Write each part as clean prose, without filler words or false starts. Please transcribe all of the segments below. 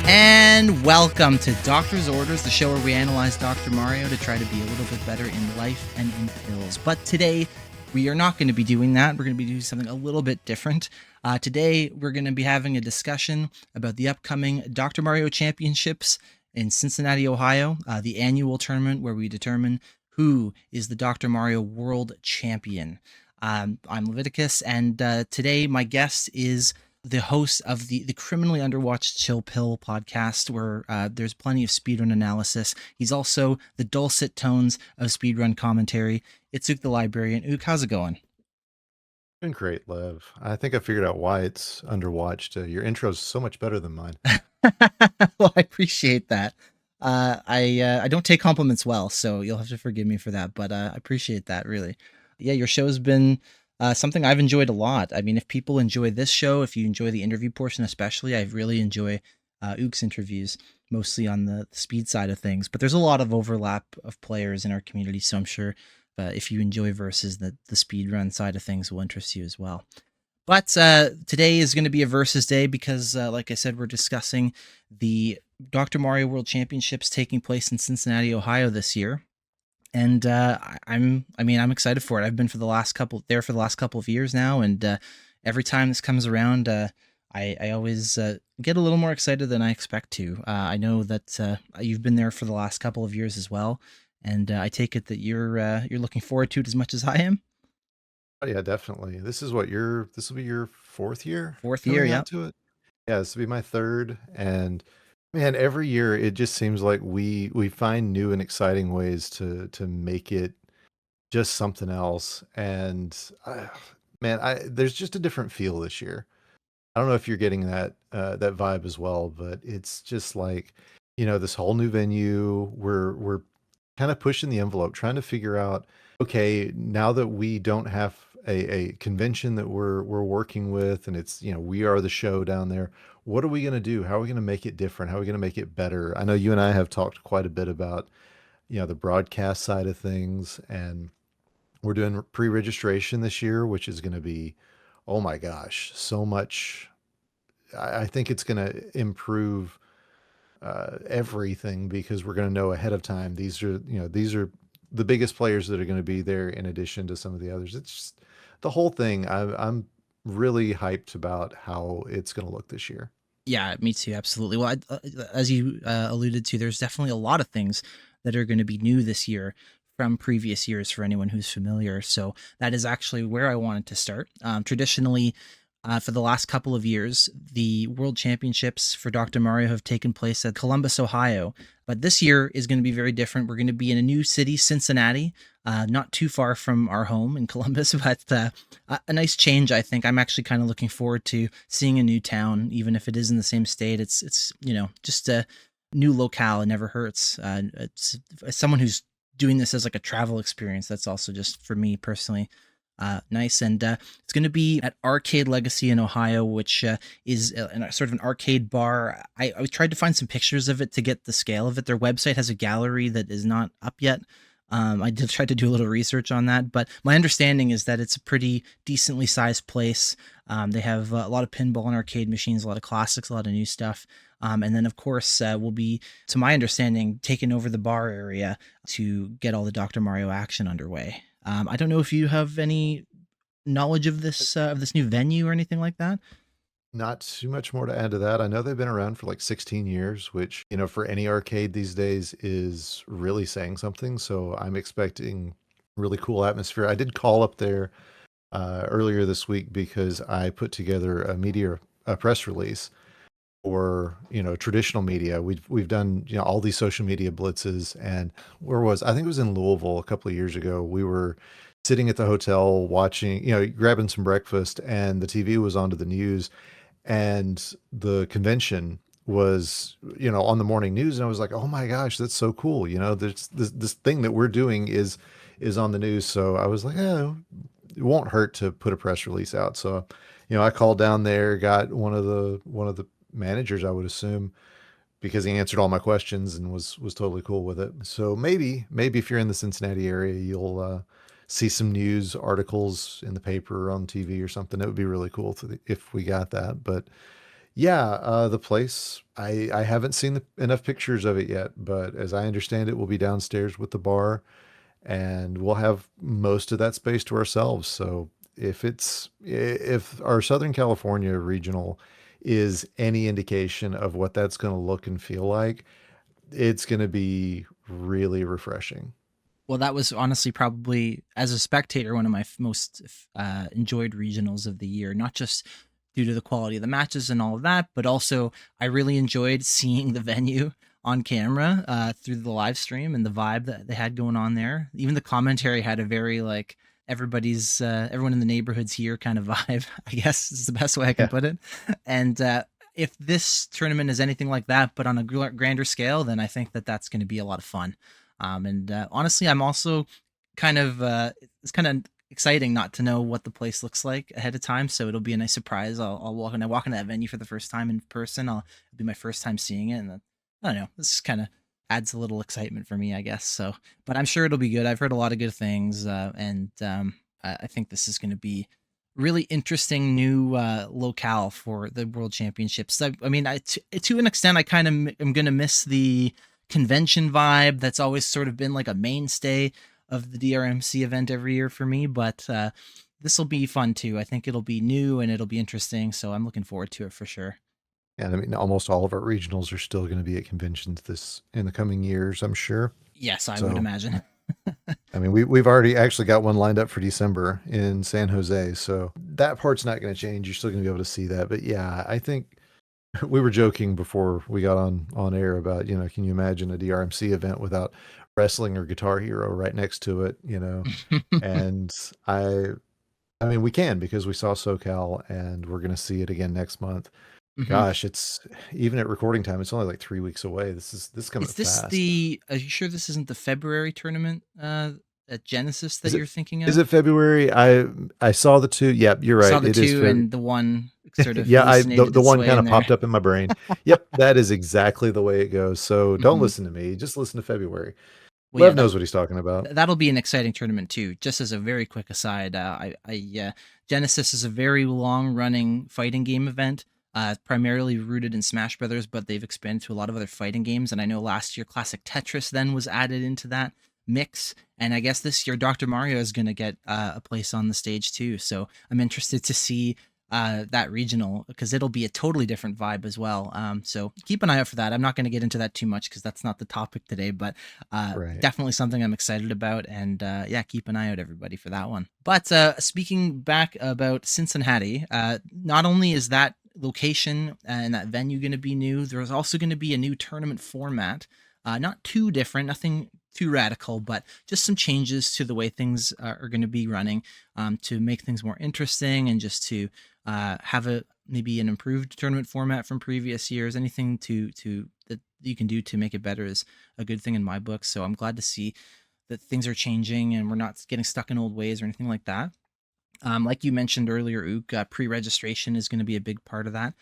And welcome to Doctor's Orders, the show where we analyze Dr. Mario to try to be a little bit better in life and in pills. But today, we are not going to be doing that. We're going to be doing something a little bit different. Today, we're going to be having a discussion about the upcoming Dr. Mario Championships in Cincinnati, Ohio, the annual tournament where we determine who is the Dr. Mario World Champion. I'm Leviticus, and today my guest is the host of the criminally underwatched Chill Pill podcast, where there's plenty of speedrun analysis. He's also the dulcet tones of speedrun commentary. It's Ook the Librarian. Ook, how's it going? Been great, Lev. I think I figured out why it's underwatched. Your intro's so much better than mine. Well, I appreciate that. I don't take compliments well, so you'll have to forgive me for that, but I appreciate that, really. Yeah, your show's been something I've enjoyed a lot. I mean, if people enjoy this show, if you enjoy the interview portion especially, I really enjoy Ook's interviews, mostly on the speed side of things. But there's a lot of overlap of players in our community, so I'm sure if you enjoy versus the speed run side of things will interest you as well. But today is going to be a versus day because, like I said, we're discussing the Dr. Mario World Championships taking place in Cincinnati, Ohio this year. And I'm excited for it. I've been for the last couple of years now, and every time this comes around, I always get a little more excited than I expect to. I know that you've been there for the last couple of years as well, and I take it that you're looking forward to it as much as I am. Oh yeah, definitely. This will be your fourth year Fourth year, coming yeah. out to it. Yeah, this will be my third, and man, every year it just seems like we find new and exciting ways to make it just something else. And man, there's just a different feel this year. I don't know if you're getting that vibe as well, but it's just like, this whole new venue. We're kind of pushing the envelope, trying to figure out, okay, now that we don't have a convention that we're working with, and it's, we are the show down there. What are we going to do? How are we going to make it different? How are we going to make it better? I know you and I have talked quite a bit about, the broadcast side of things, and we're doing pre-registration this year, which is going to be, oh my gosh, so much. I think it's going to improve everything because we're going to know ahead of time. These are the biggest players that are going to be there in addition to some of the others. It's just the whole thing. I'm really hyped about how it's going to look this year. Yeah, me too. Absolutely. Well, as you alluded to, there's definitely a lot of things that are going to be new this year from previous years for anyone who's familiar. So that is actually where I wanted to start. Traditionally, for the last couple of years, the World Championships for Dr. Mario have taken place at Columbus, Ohio. But this year is going to be very different. We're going to be in a new city, Cincinnati, not too far from our home in Columbus, but a nice change, I think. I'm actually kind of looking forward to seeing a new town, even if it is in the same state. It's just a new locale. It never hurts. It's as someone who's doing this as like a travel experience, that's also just for me personally nice. And it's going to be at Arcade Legacy in Ohio, which is sort of an arcade bar. I tried to find some pictures of it to get the scale of it. Their website has a gallery that is not up yet. I did try to do a little research on that, but my understanding is that it's a pretty decently sized place. They have a lot of pinball and arcade machines, a lot of classics, a lot of new stuff. And then, of course, we'll be, to my understanding, taking over the bar area to get all the Dr. Mario action underway. I don't know if you have any knowledge of this new venue or anything like that. Not too much more to add to that. I know they've been around for like 16 years, which, for any arcade these days is really saying something. So I'm expecting really cool atmosphere. I did call up there earlier this week because I put together a press release for, traditional media. We've done, all these social media blitzes, and I think it was in Louisville a couple of years ago. We were sitting at the hotel watching, grabbing some breakfast, and the TV was onto the news, and the convention was, on the morning news. And I was like, oh my gosh, that's so cool. There's this thing that we're doing is on the news. So I was like, it won't hurt to put a press release out. So, I called down there, got one of the managers, I would assume, because he answered all my questions and was totally cool with it. So maybe if you're in the Cincinnati area, you'll see some news articles in the paper or on TV or something. It would be really cool if we got that. But Yeah, the place, I haven't seen enough pictures of it yet, but as I understand it, we'll be downstairs with the bar and we'll have most of that space to ourselves. So if our Southern California regional is any indication of what that's going to look and feel like, it's going to be really refreshing. Well, that was honestly probably, as a spectator, one of my most enjoyed regionals of the year. Not just due to the quality of the matches and all of that, but also I really enjoyed seeing the venue on camera through the live stream and the vibe that they had going on there. Even the commentary had a very like everyone in the neighborhood's here kind of vibe. I guess is the best way I can Yeah. put it. And if this tournament is anything like that, but on a grander scale, then I think that that's going to be a lot of fun. And honestly, I'm also it's kind of exciting not to know what the place looks like ahead of time. So it'll be a nice surprise. I'll walk when I walk into that venue for the first time in person. It'll be my first time seeing it, and I don't know. This kind of adds a little excitement for me, I guess. So, but I'm sure it'll be good. I've heard a lot of good things, and I think this is going to be really interesting new locale for the World Championships. I mean, to an extent, I kind of am going to miss the convention vibe that's always sort of been like a mainstay of the DRMC event every year for me, but this will be fun too. I think it'll be new and it'll be interesting, so I'm looking forward to it for sure. And I mean, almost all of our regionals are still going to be at conventions this in the coming years, I'm sure. Yes, I would So, imagine. I mean, we've already actually got one lined up for December in San Jose, so that part's not going to change. You're still going to be able to see that. But yeah, I think we were joking before we got on air about, can you imagine a DRMC event without wrestling or Guitar Hero right next to it, And I mean, we can because we saw SoCal and we're going to see it again next month. Hmm. Gosh, it's even at recording time, it's only like 3 weeks away. This is coming Is this fast. the? Are you sure this isn't the February tournament at Genesis that Is it you're thinking is of? it February? I saw the two. Yep, you're I saw right. the It is two, February. and the one sort of Yeah, the hallucinated the its one way kind in of there. popped up in my brain. Yep, that is exactly the way it goes. So don't Hmm. listen to me. Just listen to February. Well, yeah, Lev knows what he's talking about. that'll be an exciting tournament too. Just as a very quick aside, Genesis is a very long-running fighting game event, primarily rooted in Smash Brothers, but they've expanded to a lot of other fighting games. And I know last year, classic Tetris then was added into that mix, and I guess this year, Dr. Mario is going to get a place on the stage too. So I'm interested to see that regional because it'll be a totally different vibe as well. So keep an eye out for that. I'm not going to get into that too much because that's not the topic today, but Right. definitely something I'm excited about. And yeah, keep an eye out, everybody, for that one. But speaking back about Cincinnati, not only is that location and that venue going to be new, there's also going to be a new tournament format. Not too different, nothing too radical, but just some changes to the way things are going to be running to make things more interesting and just to have a maybe an improved tournament format from previous years. Anything to that you can do to make it better is a good thing in my book. So I'm glad to see that things are changing and we're not getting stuck in old ways or anything like that. Like you mentioned earlier, Ook, pre-registration is going to be a big part of that.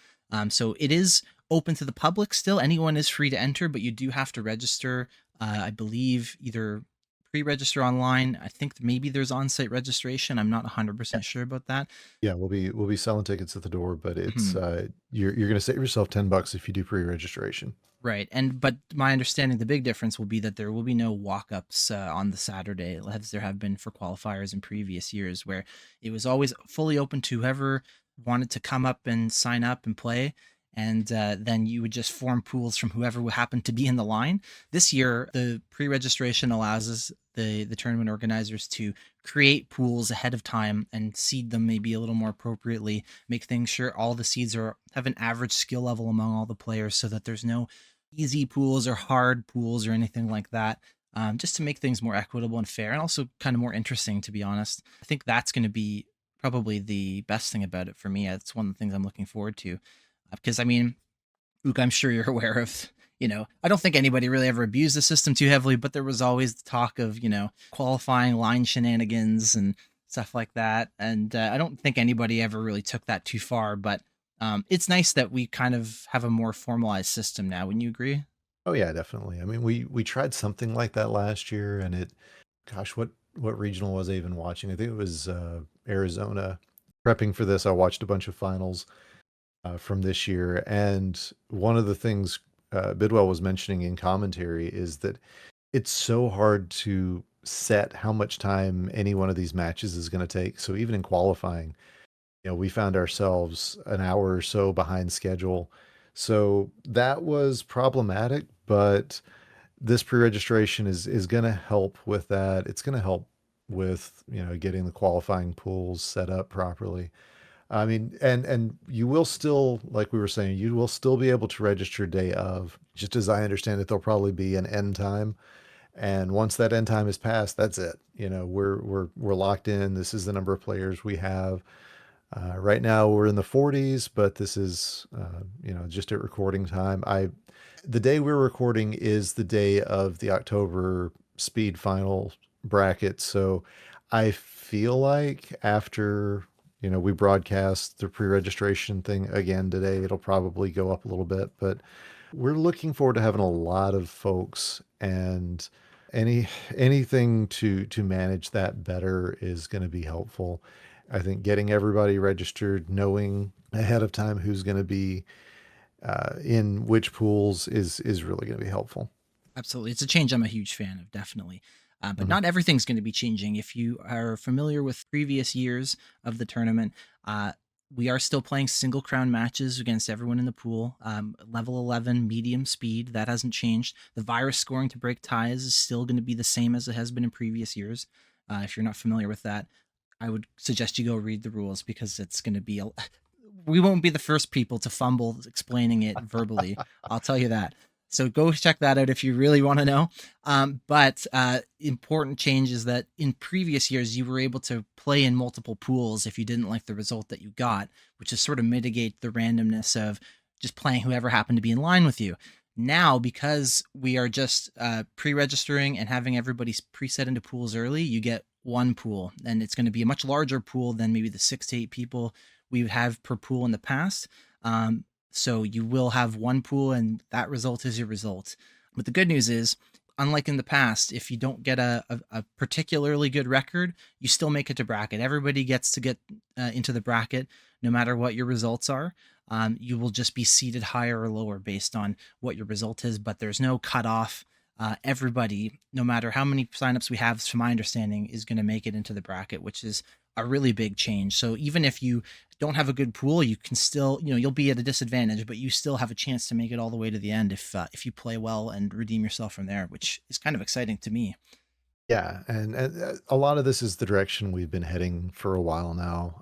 So it is open to the public still. Anyone is free to enter, but you do have to register. I believe either pre-register online. I think maybe there's on-site registration. I'm not 100% sure about that. Yeah, we'll be selling tickets at the door, but it's Mhm. you're gonna save yourself $10 if you do pre-registration. Right. And but my understanding, the big difference will be that there will be no walk-ups on the Saturday, as there have been for qualifiers in previous years, where it was always fully open to whoever wanted to come up and sign up and play. And then you would just form pools from whoever would happen to be in the line. This year, the pre-registration allows us the tournament organizers to create pools ahead of time and seed them maybe a little more appropriately. Make things sure all the seeds are have an average skill level among all the players, so that there's no easy pools or hard pools or anything like that. Just to make things more equitable and fair, and also kind of more interesting, to be honest. I think that's going to be probably the best thing about it for me. It's one of the things I'm looking forward to. Because, I mean, Ook, I'm sure you're aware of, I don't think anybody really ever abused the system too heavily, but there was always the talk of, qualifying line shenanigans and stuff like that. And I don't think anybody ever really took that too far, but it's nice that we kind of have a more formalized system now. Wouldn't you agree? Oh yeah, definitely. I mean, we tried something like that last year, and gosh, what regional was I even watching? I think it was Arizona. Prepping for this, I watched a bunch of finals. from this year. And one of the things Bidwell was mentioning in commentary is that it's so hard to set how much time any one of these matches is going to take. So even in qualifying, we found ourselves an hour or so behind schedule. So that was problematic, but this pre-registration is going to help with that. It's going to help with, getting the qualifying pools set up properly. I mean, and you will still, like we were saying, you will still be able to register day of. Just as I understand it, there'll probably be an end time, and once that end time is passed, that's it. We're locked in. This is the number of players we have. Right now, we're in the 40s, but this is, just at recording time. The day we're recording is the day of the October speed final bracket. So I feel like after, we broadcast the pre-registration thing again today, it'll probably go up a little bit, but we're looking forward to having a lot of folks, and anything to manage that better is going to be helpful. I think getting everybody registered, knowing ahead of time who's going to be in which pools is really going to be helpful. Absolutely. It's a change I'm a huge fan of, definitely. But Mhm. not everything's going to be changing. If you are familiar with previous years of the tournament, we are still playing single crown matches against everyone in the pool. Level 11, medium speed, that hasn't changed. The virus scoring to break ties is still going to be the same as it has been in previous years. If you're not familiar with that, I would suggest you go read the rules, because it's going to be we won't be the first people to fumble explaining it verbally. I'll tell you that. So go check that out if you really want to know. But important change is that in previous years, you were able to play in multiple pools if you didn't like the result that you got, which is sort of mitigate the randomness of just playing whoever happened to be in line with you. Now, because we are just pre-registering and having everybody preset into pools early, you get one pool, and it's going to be a much larger pool than maybe the 6 to 8 people we would have per pool in the past. So you will have one pool, and that result is your result. But the good news is, unlike in the past, if you don't get a particularly good record, you still make it to bracket. Everybody gets to get into the bracket, no matter what your results are. You will just be seated higher or lower based on what your result is, but there's no cutoff. Everybody, no matter how many signups we have, from my understanding, is going to make it into the bracket, which is a really big change. So even if you don't have a good pool, you can still, you'll be at a disadvantage, but you still have a chance to make it all the way to the end if you play well and redeem yourself from there, which is kind of exciting to me. Yeah, and a lot of this is the direction we've been heading for a while now.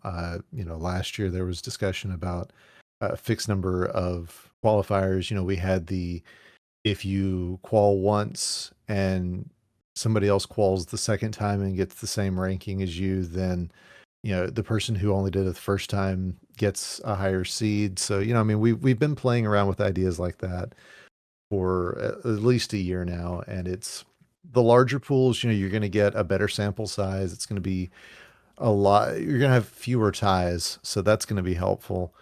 Last year there was discussion about a fixed number of qualifiers. We had the if you qual once and somebody else quals the second time and gets the same ranking as you, then the person who only did it the first time gets a higher seed. So I mean, we've been playing around with ideas like that for at least a year now, and it's the larger pools. You're going to get a better sample size. It's going to be a lot. You're going to have fewer ties, so that's going to be helpful.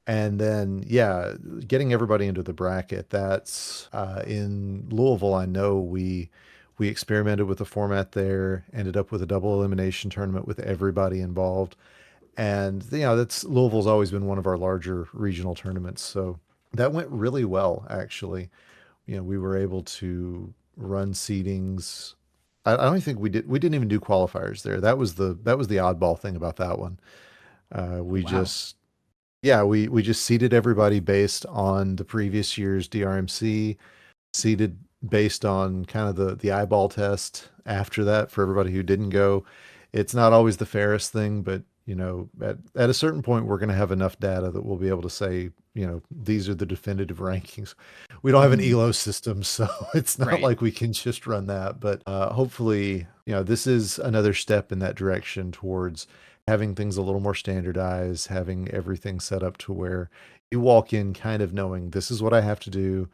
And then, yeah, getting everybody into the bracket. That's in Louisville. I know we experimented with the format there. Ended up with a double elimination tournament with everybody involved, and that's Louisville's always been one of our larger regional tournaments. So that went really well, actually. We were able to run seedings. I don't think we did. We didn't even do qualifiers there. That was the oddball thing about that one. Oh, We wow. just Yeah, we just seeded everybody based on the previous year's DrMC, seeded based on kind of the eyeball test after that for everybody who didn't go. It's not always the fairest thing, but at a certain point we're going to have enough data that we'll be able to say, these are the definitive rankings. We don't have an Mhm. ELO system, so it's not Right. like we can just run that, but hopefully, this is another step in that direction towards having things a little more standardized, having everything set up to where you walk in kind of knowing this is what I have to do,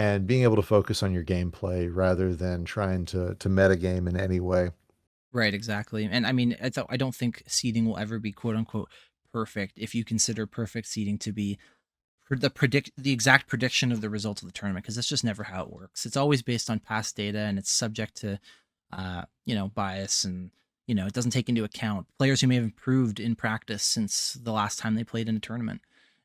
and being able to focus on your gameplay rather than trying to meta game in any way. Right, exactly. And I mean, I don't think seeding will ever be quote unquote perfect if you consider perfect seeding to be the exact prediction of the results of the tournament, because that's just never how it works. It's always based on past data, and it's subject to bias, and it doesn't take into account players who may have improved in practice since the last time they played in a tournament.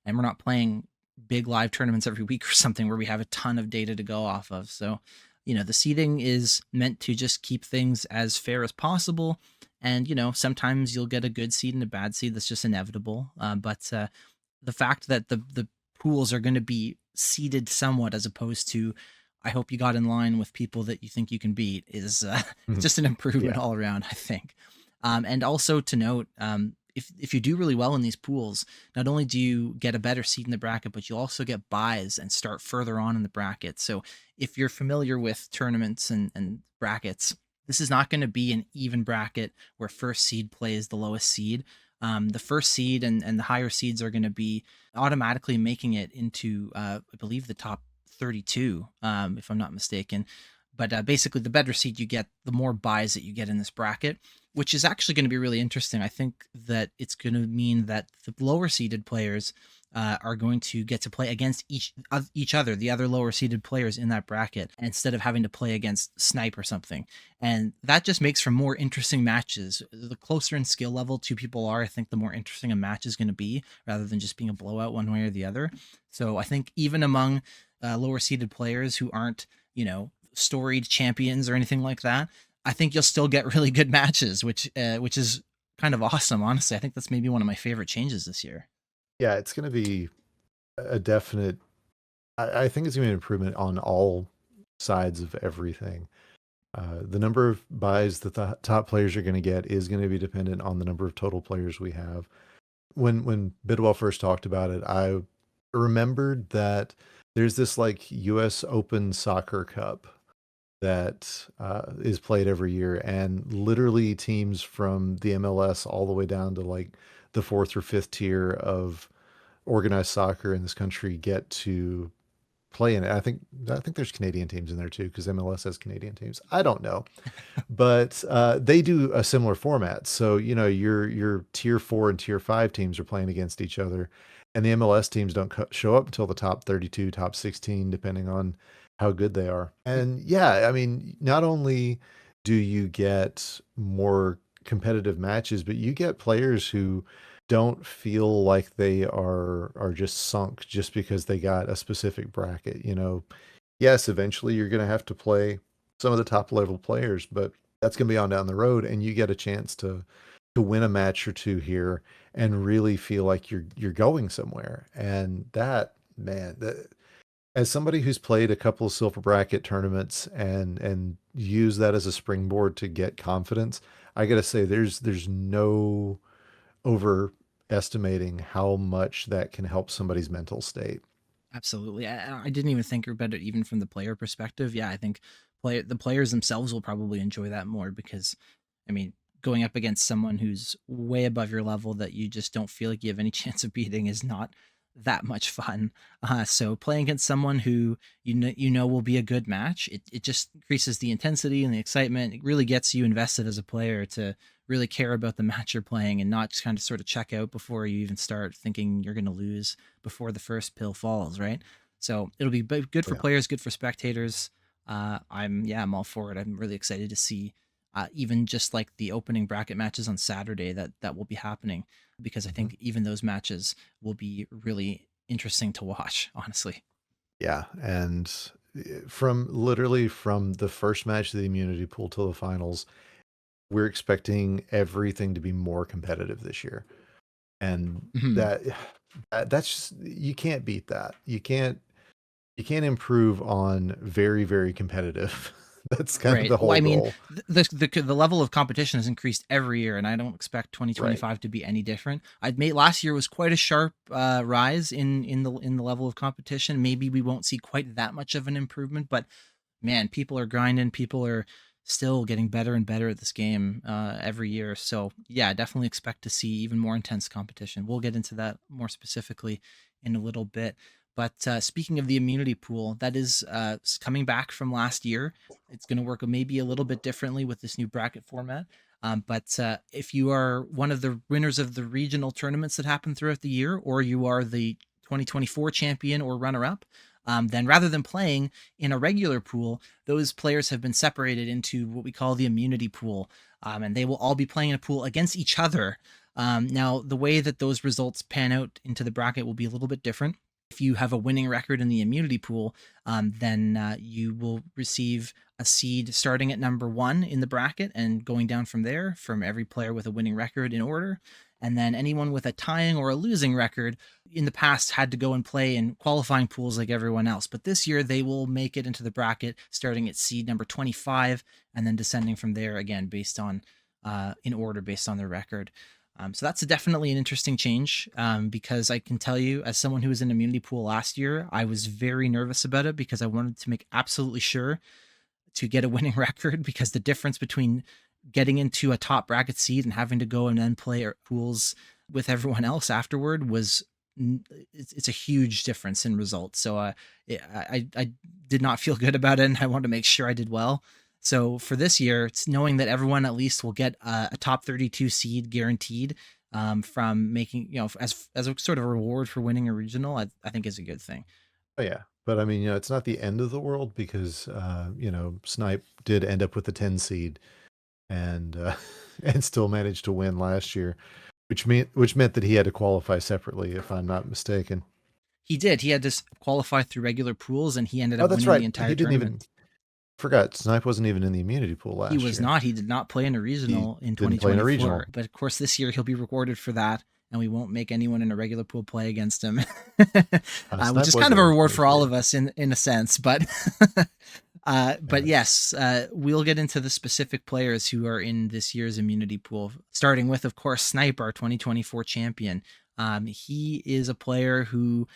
and we're not playing big live tournaments every week or something where we have a ton of data to go off of. So, the seeding is meant to just keep things as fair as possible. And, sometimes you'll get a good seed and a bad seed. That's just inevitable. But the fact that the pools are going to be seeded somewhat as opposed to, I hope you got in line with people that you think you can beat, is Mhm. just an improvement Yeah. all around, I think. And also to note, if you do really well in these pools, not only do you get a better seed in the bracket, but you also get buys and start further on in the bracket. So if you're familiar with tournaments and brackets, this is not going to be an even bracket where first seed plays the lowest seed. The first seed and the higher seeds are going to be automatically making it into, I believe, the top 32, if I'm not mistaken. But basically, the better seed you get, the more buys that you get in this bracket, which is actually going to be really interesting. I think that it's going to mean that the lower seeded players are going to get to play against each other, the other lower seeded players in that bracket, instead of having to play against Snipe or something. And that just makes for more interesting matches. The closer in skill level two people are, I think the more interesting a match is going to be, rather than just being a blowout one way or the other. So I think even among lower seeded players who aren't, storied champions or anything like that, I think you'll still get really good matches, which is kind of awesome. Honestly, I think that's maybe one of my favorite changes this year. Yeah, it's going to be a definite. I think it's going to be an improvement on all sides of everything. The number of buys that the top players are going to get is going to be dependent on the number of total players we have. When Bidwell first talked about it, I remembered that there's this like U.S. Open Soccer Cup that is played every year, and literally teams from the MLS all the way down to like the fourth or fifth tier of organized soccer in this country get to play in it. I think there's Canadian teams in there too because MLS has Canadian teams. I don't know, but they do a similar format. So your tier four and tier five teams are playing against each other, and the MLS teams don't show up until the top 32, top 16, depending on how good they are. And yeah, I mean, not only do you get more competitive matches, but you get players who don't feel like they are just sunk just because they got a specific bracket. Yes, eventually you're going to have to play some of the top level players, but that's going to be on down the road, and you get a chance to win a match or two here and really feel like you're going somewhere. And that, man, as somebody who's played a couple of silver bracket tournaments and use that as a springboard to get confidence, I got to say there's no overestimating how much that can help somebody's mental state. Absolutely. I didn't even think about it even from the player perspective. Yeah, I think the players themselves will probably enjoy that more because, I mean, going up against someone who's way above your level that you just don't feel like you have any chance of beating is not that much fun. So playing against someone who you know will be a good match, it just increases the intensity and the excitement. It really gets you invested as a player to really care about the match you're playing and not just kind of sort of check out before you even start thinking you're going to lose before the first pill falls, right? So it'll be good for Yeah. players, good for spectators. I'm all for it. I'm really excited to see even just like the opening bracket matches on Saturday that will be happening, because I Mhm. think even those matches will be really interesting to watch. Honestly, Yeah, and from the first match of the immunity pool till the finals, we're expecting everything to be more competitive this year. And Mhm. that's just, you can't beat that. You can't improve on very, very competitive. That's kind of Right. the Well, whole I mean, goal. the level of competition has increased every year, and I don't expect Right. 2025 to be any different. I'd made last year was quite a sharp rise in the level of competition. Maybe we won't see quite that much of an improvement, but man, people are grinding. People are still getting better and better at this game every year. So yeah, definitely expect to see even more intense competition. We'll get into that more specifically in a little bit. But speaking of the immunity pool, that is coming back from last year. It's going to work maybe a little bit differently with this new bracket format. But if you are one of the winners of the regional tournaments that happen throughout the year, or you are the 2024 champion or runner up, then rather than playing in a regular pool, those players have been separated into what we call the immunity pool. And they will all be playing in a pool against each other. Now, the way that those results pan out into the bracket will be a little bit different. If you have a winning record in the immunity pool, then you will receive a seed starting at number 1 in the bracket and going down from there, from every player with a winning record in order. And then anyone with a tying or a losing record in the past had to go and play in qualifying pools like everyone else. But this year they will make it into the bracket starting at seed number 25 and then descending from there again based on in order based on their record. So that's definitely an interesting change because I can tell you, as someone who was in immunity pool last year, I was very nervous about it because I wanted to make absolutely sure to get a winning record, because the difference between getting into a top bracket seed and having to go and then play pools with everyone else afterward was it's a huge difference in results. So I did not feel good about it, and I wanted to make sure I did well. So for this year, it's knowing that everyone at least will get a top 32 seed guaranteed from making, as a sort of a reward for winning a regional, I think is a good thing. Oh yeah, but I mean, it's not the end of the world because Snipe did end up with the 10 seed and and still managed to win last year, which meant that he had to qualify separately, if I'm not mistaken. He did. He had to qualify through regular pools, and he ended Oh, up that's winning the right. entire He didn't even tournament. forgot Snipe wasn't even in the immunity pool He last was year. not. He did not play in a He regional in didn't play in a regional. 2024. But of course, this year he'll be rewarded for that, and we won't make anyone in a regular pool play against him, which Snipe is was kind of there a in reward for all 24. of us in a sense. But but Yeah. yes, we'll get into the specific players who are in this year's immunity pool, starting with, of course, Snipe, our 2024 champion. He is a player who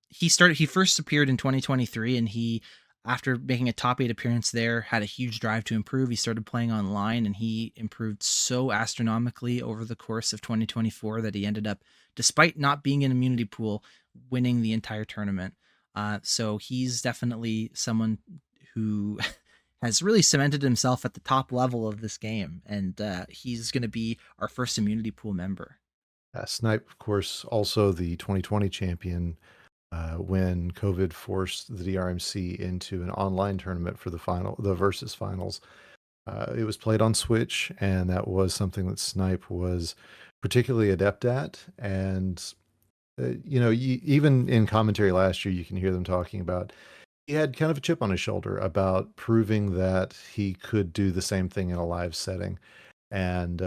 he first appeared in 2023, and he, after making a top 8 appearance there, had a huge drive to improve. He started playing online, and he improved so astronomically over the course of 2024 that he ended up, despite not being in immunity pool, winning the entire tournament. So he's definitely someone who has really cemented himself at the top level of this game, and he's going to be our first immunity pool member. Snipe, of course, also the 2020 champion when COVID forced the DrMC into an online tournament for the versus finals. It was played on Switch, and that was something that Snipe was particularly adept at. And even in commentary last year, you can hear them talking about he had kind of a chip on his shoulder about proving that he could do the same thing in a live setting. And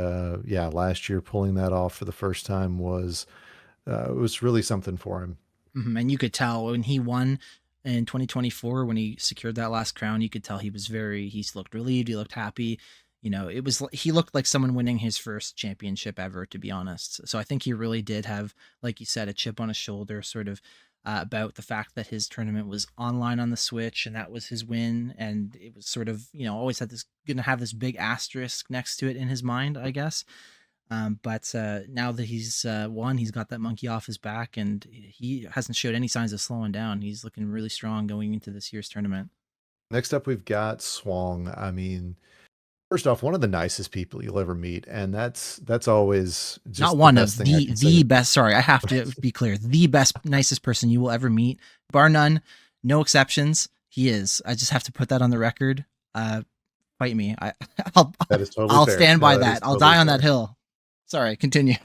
yeah, last year pulling that off for the first time was really something for him. And you could tell when he won in 2024, when he secured that last crown, you could tell he looked relieved. He looked happy. He looked like someone winning his first championship ever, to be honest. So I think he really did have, like you said, a chip on his shoulder, sort of about the fact that his tournament was online on the Switch, and that was his win. And it was sort of, always going to have this big asterisk next to it in his mind, I guess. But now that he's won, he's got that monkey off his back, and he hasn't showed any signs of slowing down. He's looking really strong going into this year's tournament. Next up, we've got Swang. I mean, first off, one of the nicest people you'll ever meet, and that's always Not just the one best of thing I can say. the best. Sorry, I have to be clear. The best, nicest person you will ever meet, bar none, no exceptions. He is. I just have to put that on the record. Fight me. I'll That is totally I'll fair. stand No, by that is that. I'll totally die on that fair. hill. Sorry. Continue.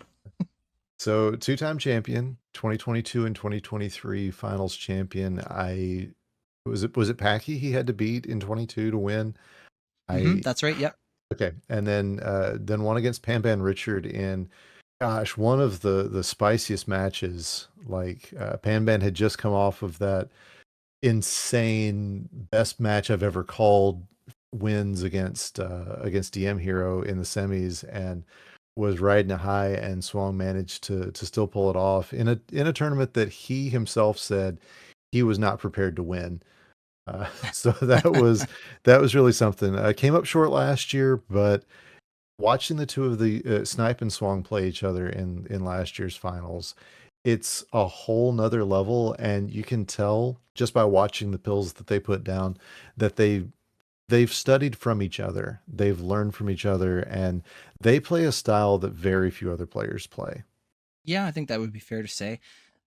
So, two-time champion, 2022 and 2023 finals champion. I was it Packy he had to beat in 22 to win? I That's right. Yep. Okay, and then one against Pamban Richard in, gosh, one of the spiciest matches. Like Pamban had just come off of that insane best match I've ever called wins against DM Hero in the semis, and was riding a high, and Swang managed to still pull it off in a tournament that he himself said he was not prepared to win. So that was really something. Came up short last year, but watching the two of the Snipe and Swang play each other in last year's finals, it's a whole nother level, and you can tell just by watching the pills that they put down that they've studied from each other, they've learned from each other, and they play a style that very few other players play. Yeah, I think that would be fair to say.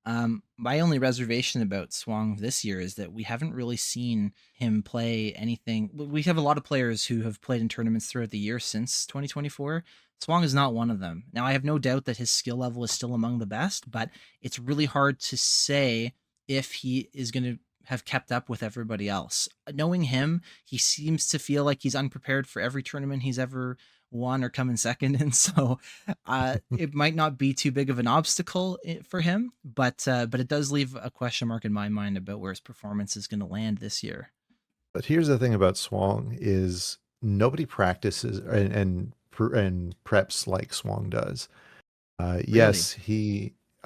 My only reservation about Swang this year is that we haven't really seen him play anything. We have a lot of players who have played in tournaments throughout the year since 2024. Swang is not one of them. Now, I have no doubt that his skill level is still among the best, but it's really hard to say if he is going to have kept up with everybody else. Knowing him, he seems to feel like he's unprepared for every tournament he's ever won or come in second. And so it might not be too big of an obstacle for him, but it does leave a question mark in my mind about where his performance is going to land this year. But here's the thing about Swang is nobody practices and preps like Swang does. Really? Yes,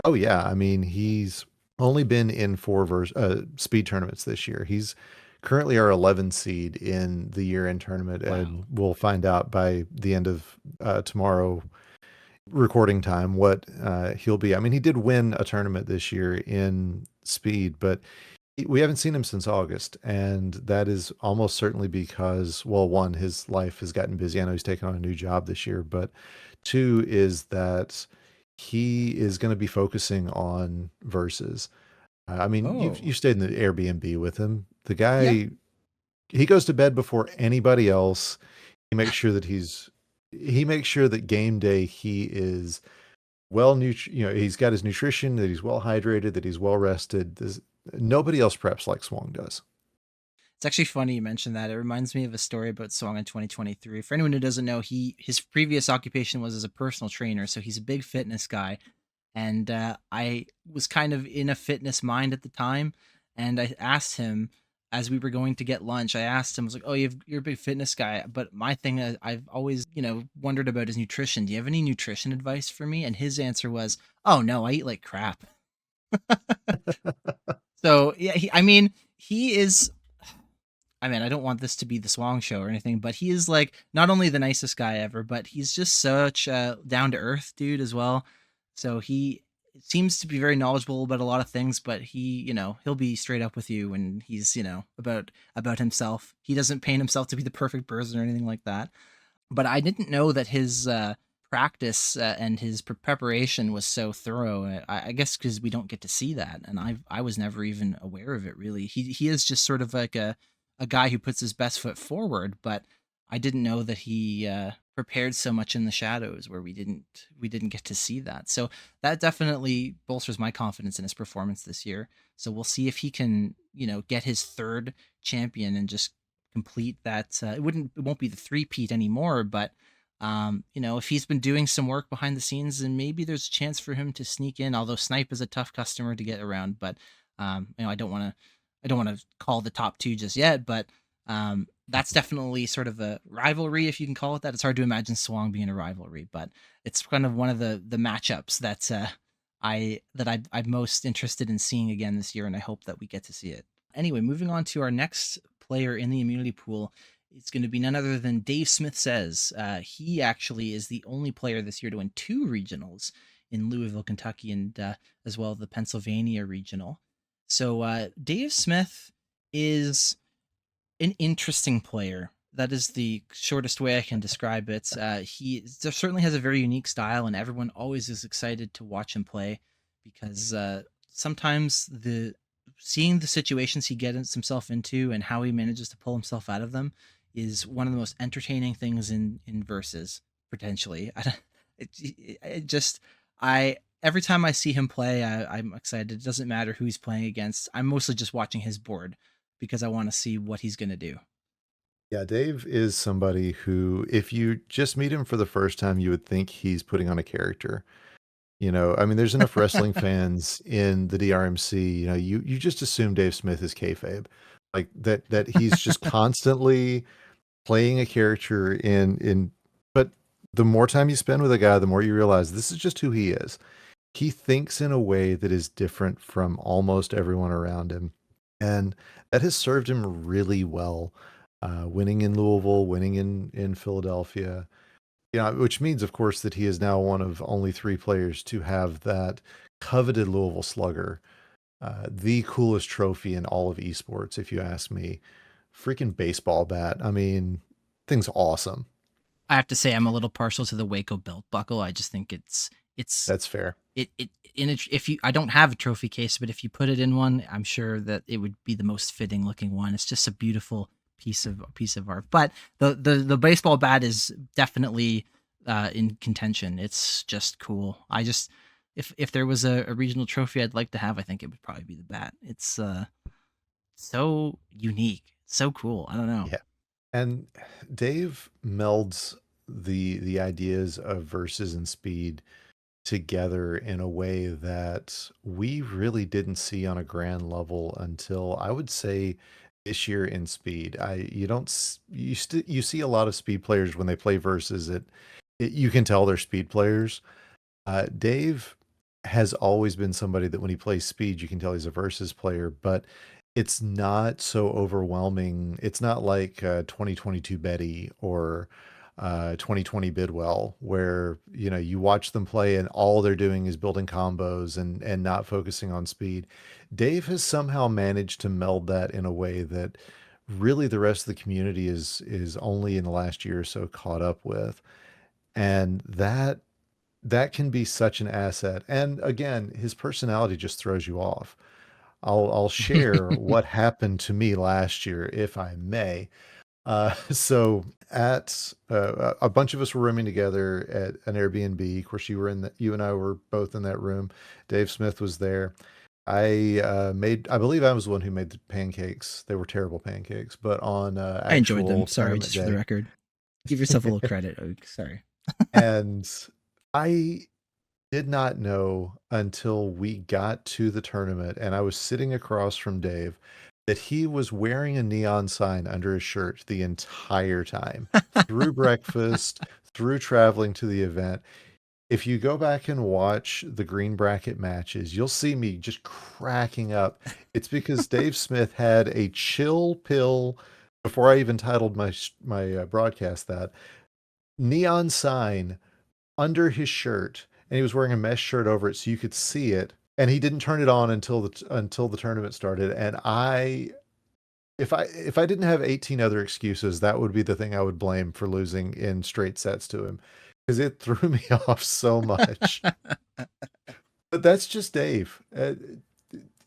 oh yeah, I mean, he's only been in speed tournaments this year. He's currently our 11 seed in the year-end tournament, Wow. and we'll find out by the end of tomorrow recording time what he'll be. I mean, he did win a tournament this year in speed, but we haven't seen him since August, and that is almost certainly because, well, one, his life has gotten busy. I know he's taken on a new job this year, but two is that he is going to be focusing on verses. I mean, you Oh, stayed in the Airbnb with him. The yeah. guy, he goes to bed before anybody else. He makes sure that he makes sure that game day he is he's got his nutrition, that he's well hydrated, that he's well rested. Nobody else preps like Swang does. It's actually funny you mentioned that. It reminds me of a story about Swang in 2023. For anyone who doesn't know, his previous occupation was as a personal trainer, so he's a big fitness guy. And I was kind of in a fitness mind at the time, and I asked him as we were going to get lunch. I asked him, I was like, "Oh, you're a big fitness guy, but my thing I've always wondered about is nutrition. Do you have any nutrition advice for me?" And his answer was, "Oh no, I eat like crap." So yeah, I mean, he is. I mean, I don't want this to be the Swang show or anything, but he is like not only the nicest guy ever, but he's just such a down to earth dude as well. So he seems to be very knowledgeable about a lot of things, but he'll be straight up with you and he's, about himself. He doesn't paint himself to be the perfect person or anything like that. But I didn't know that his practice and his preparation was so thorough. I guess because we don't get to see that, and I was never even aware of it really. He is just sort of like a guy who puts his best foot forward, but I didn't know that he prepared so much in the shadows where we didn't get to see that. So that definitely bolsters my confidence in his performance this year. So we'll see if he can get his third champion and just complete that. It won't be the three-peat anymore, but if he's been doing some work behind the scenes, then maybe there's a chance for him to sneak in. Although Snipe is a tough customer to get around, but I don't want to call the top two just yet. But that's definitely sort of a rivalry, if you can call it that. It's hard to imagine Swang being a rivalry, but it's kind of one of the matchups that's I'm most interested in seeing again this year, and I hope that we get to see it. Anyway, moving on to our next player in the immunity pool, it's going to be none other than Dave Smith says. He actually is the only player this year to win two regionals in Louisville, Kentucky, and as well the Pennsylvania regional. So Dave Smith is an interesting player. That is the shortest way I can describe it. He certainly has a very unique style, and everyone always is excited to watch him play because sometimes seeing the situations he gets himself into and how he manages to pull himself out of them is one of the most entertaining things in verses potentially. It just I every time I see him play, I'm excited. It doesn't matter who he's playing against. I'm mostly just watching his board because I want to see what he's going to do. Yeah, Dave is somebody who, if you just meet him for the first time, you would think he's putting on a character. I mean, there's enough wrestling fans in the DrMC. You just assume Dave Smith is kayfabe, like that he's just constantly playing a character in. But the more time you spend with a guy, the more you realize this is just who he is. He thinks in a way that is different from almost everyone around him, and that has served him really well. Winning in Louisville, winning in Philadelphia, which means, of course, that he is now one of only three players to have that coveted Louisville Slugger, the coolest trophy in all of esports, if you ask me. Freaking baseball bat. I mean, thing's awesome. I have to say I'm a little partial to the Waco belt buckle. I just think it's It's That's fair. it in a, if you I don't have a trophy case, but if you put it in one, I'm sure that it would be the most fitting looking one. It's just a beautiful piece of art. But the baseball bat is definitely in contention. It's just cool. I just if there was a regional trophy I'd like to have, I think it would probably be the bat. It's so unique, so cool. I don't know. Yeah. And Dave melds the ideas of versus and speed together in a way that we really didn't see on a grand level until I would say this year in speed. I you don't s- you st- You see a lot of speed players when they play versus it you can tell they're speed players. Dave has always been somebody that when he plays speed, you can tell he's a versus player, but it's not so overwhelming. It's not like 2022 Betty or 2020 Bidwell, where you watch them play and all they're doing is building combos and not focusing on speed. Dave has somehow managed to meld that in a way that really the rest of the community is only in the last year or so caught up with, and that can be such an asset. And again, his personality just throws you off. I'll share what happened to me last year, if I may. So at a bunch of us were rooming together at an Airbnb. Of course, you and I were both in that room. Dave Smith was there. I believe I was the one who made the pancakes. They were terrible pancakes, but on I enjoyed them. actual Sorry, tournament just for the day. record. Give yourself a little credit, Oak. Sorry. And I did not know until we got to the tournament and I was sitting across from Dave that he was wearing a neon sign under his shirt the entire time, through breakfast, through traveling to the event. If you go back and watch the green bracket matches, you'll see me just cracking up. It's because Dave Smith had a chill pill before I even titled my broadcast that neon sign under his shirt, and he was wearing a mesh shirt over it so you could see it, and he didn't turn it on until the tournament started. And if I didn't have 18 other excuses, that would be the thing I would blame for losing in straight sets to him, because it threw me off so much. But that's just Dave.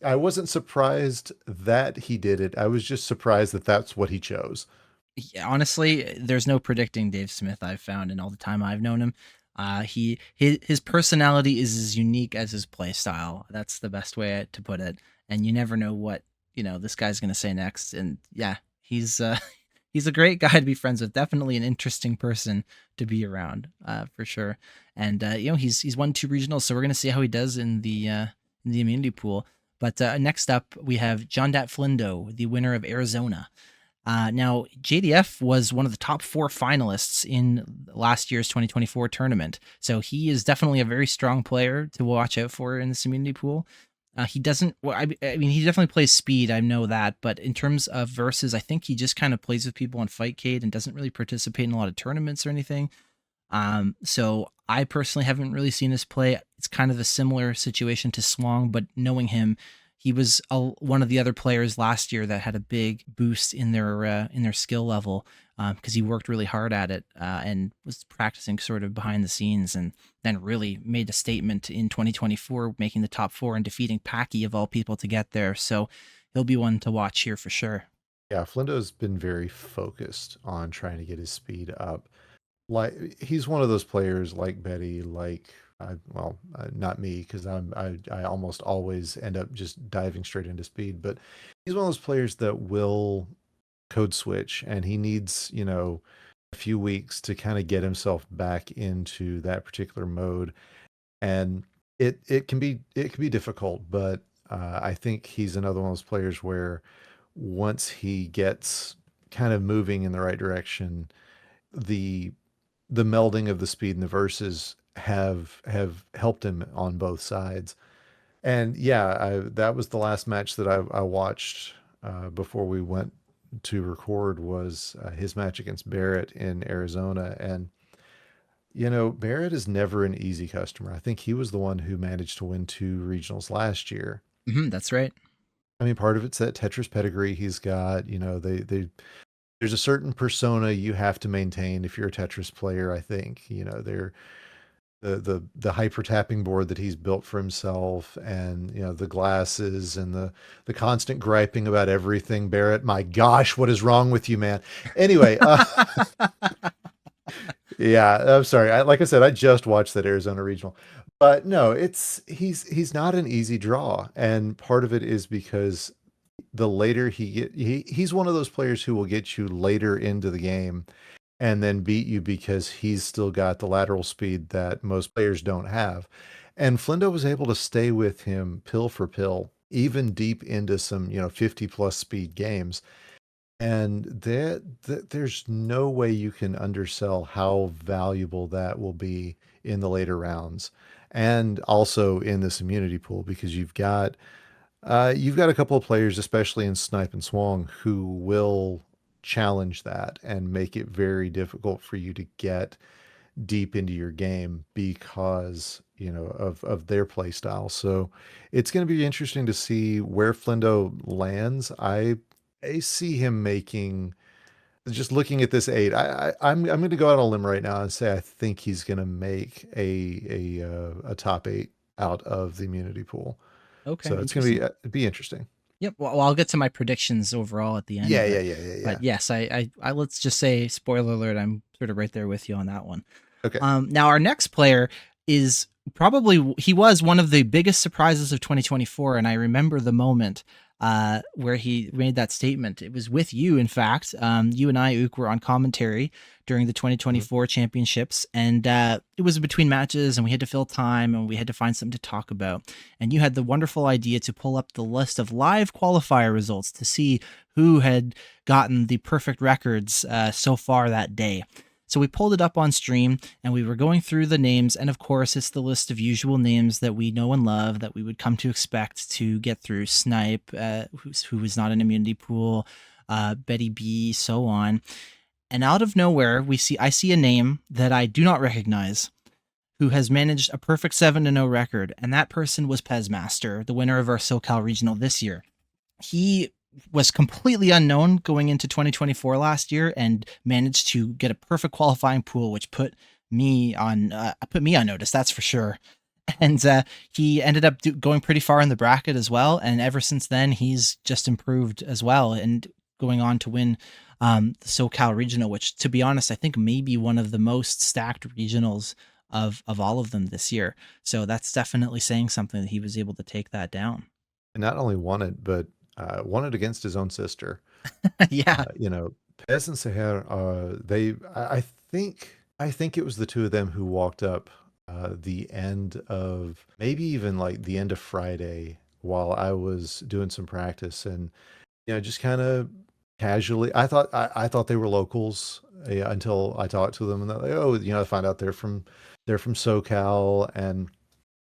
I wasn't surprised that he did it. I was just surprised that that's what he chose. Yeah, honestly, there's no predicting Dave Smith. I've found in all the time I've known him. His personality is as unique as his play style. That's the best way to put it. And you never know what this guy's gonna say next. And yeah, he's he's a great guy to be friends with. Definitely an interesting person to be around, for sure. And he's won 2 regionals, so we're gonna see how he does in the immunity pool. But next up, we have John Dat Flindo, the winner of Arizona. Now, JDF was one of the top 4 finalists in last year's 2024 tournament. So he is definitely a very strong player to watch out for in this immunity pool. He doesn't, well, I mean, he definitely plays speed. I know that. But in terms of versus, I think he just kind of plays with people on Fightcade and doesn't really participate in a lot of tournaments or anything. So I personally haven't really seen this play. It's kind of a similar situation to Swong, but knowing him, he was one of the other players last year that had a big boost in their skill level, because he worked really hard at it, and was practicing sort of behind the scenes, and then really made a statement in 2024, making the top 4 and defeating Packy of all people to get there. So he'll be one to watch here for sure. Yeah, Flindo's been very focused on trying to get his speed up. Like he's one of those players like Betty, like not me because I almost always end up just diving straight into speed, but he's one of those players that will code switch, and he needs a few weeks to kind of get himself back into that particular mode, and it can be difficult, but I think he's another one of those players where once he gets kind of moving in the right direction, the the melding of the speed and the verses have helped him on both sides. And yeah, that was the last match that I watched before we went to record was his match against Barrett in Arizona. And Barrett is never an easy customer. I think he was the one who managed to win 2 regionals last year. That's right. I mean, part of it's that Tetris pedigree he's got. There's a certain persona you have to maintain if you're a Tetris player. I think they're the hyper tapping board that he's built for himself, and the glasses and the constant griping about everything. Barrett, my gosh, what is wrong with you, man? Anyway, yeah, I'm sorry. Like I said, I just watched that Arizona regional, but no, he's not an easy draw, and part of it is because the later he's one of those players who will get you later into the game and then beat you because he's still got the lateral speed that most players don't have. And Flindo was able to stay with him pill for pill, even deep into some, 50 plus speed games. And there's no way you can undersell how valuable that will be in the later rounds and also in this immunity pool, because you've got a couple of players, especially in Snipe and Swong, who will challenge that and make it very difficult for you to get deep into your game because, of their play style. So it's going to be interesting to see where Flindo lands. I see him making, just looking at this eight. I'm going to go out on a limb right now and say I think he's going to make a top eight out of the immunity pool. Okay, So it's going to interesting. be interesting. Yep. Well, I'll get to my predictions overall at the end, Yeah, yeah, but yeah, yeah, yeah. yes, I let's just say spoiler alert. I'm sort of right there with you on that one. Okay. Now our next player is probably he was one of the biggest surprises of 2024, and I remember the moment where he made that statement. It was with you, in fact. You and I, Ook, were on commentary during the Mhm. 2024 championships, and it was between matches, and we had to fill time, and we had to find something to talk about. And you had the wonderful idea to pull up the list of live qualifier results to see who had gotten the perfect records so far that day. So we pulled it up on stream and we were going through the names. And of course, it's the list of usual names that we know and love that we would come to expect to get through. Snipe, who is not an immunity pool, Betty B, so on. And out of nowhere, I see a name that I do not recognize who has managed a perfect 7-0 record. And that person was Pezmaster, the winner of our SoCal Regional this year. He was completely unknown going into 2024 last year and managed to get a perfect qualifying pool, which put me on notice. That's for sure. And he ended up going pretty far in the bracket as well. And ever since then, he's just improved as well and going on to win the SoCal Regional, which, to be honest, I think may be one of the most stacked regionals of all of them this year. So that's definitely saying something that he was able to take that down. And not only won it, but won it against his own sister. Yeah. Pez and Seher, I think it was the two of them who walked up the end of, maybe even like the end of Friday, while I was doing some practice, and just kind of casually. I thought they were locals, until I talked to them, and they're like, oh, I find out they're from SoCal, and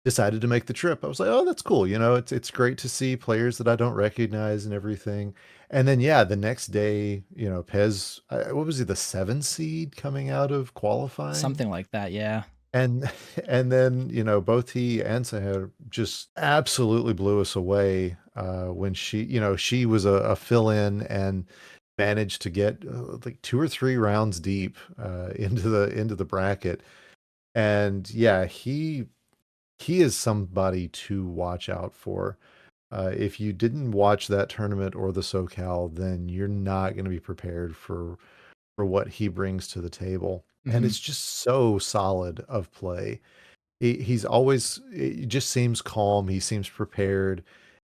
decided to make the trip. I was like, oh, that's cool. It's great to see players that I don't recognize and everything. And then yeah, the next day, Pez, what was he, the 7 seed coming out of qualifying? Something like that, yeah. And and then, both he and Sahar just absolutely blew us away when she was a fill-in and managed to get like 2 or 3 rounds deep into the bracket. And yeah, he is somebody to watch out for. If you didn't watch that tournament or the SoCal, then you're not going to be prepared for what he brings to the table. And Mhm. it's just so solid of play. He's always, it just seems calm. He seems prepared.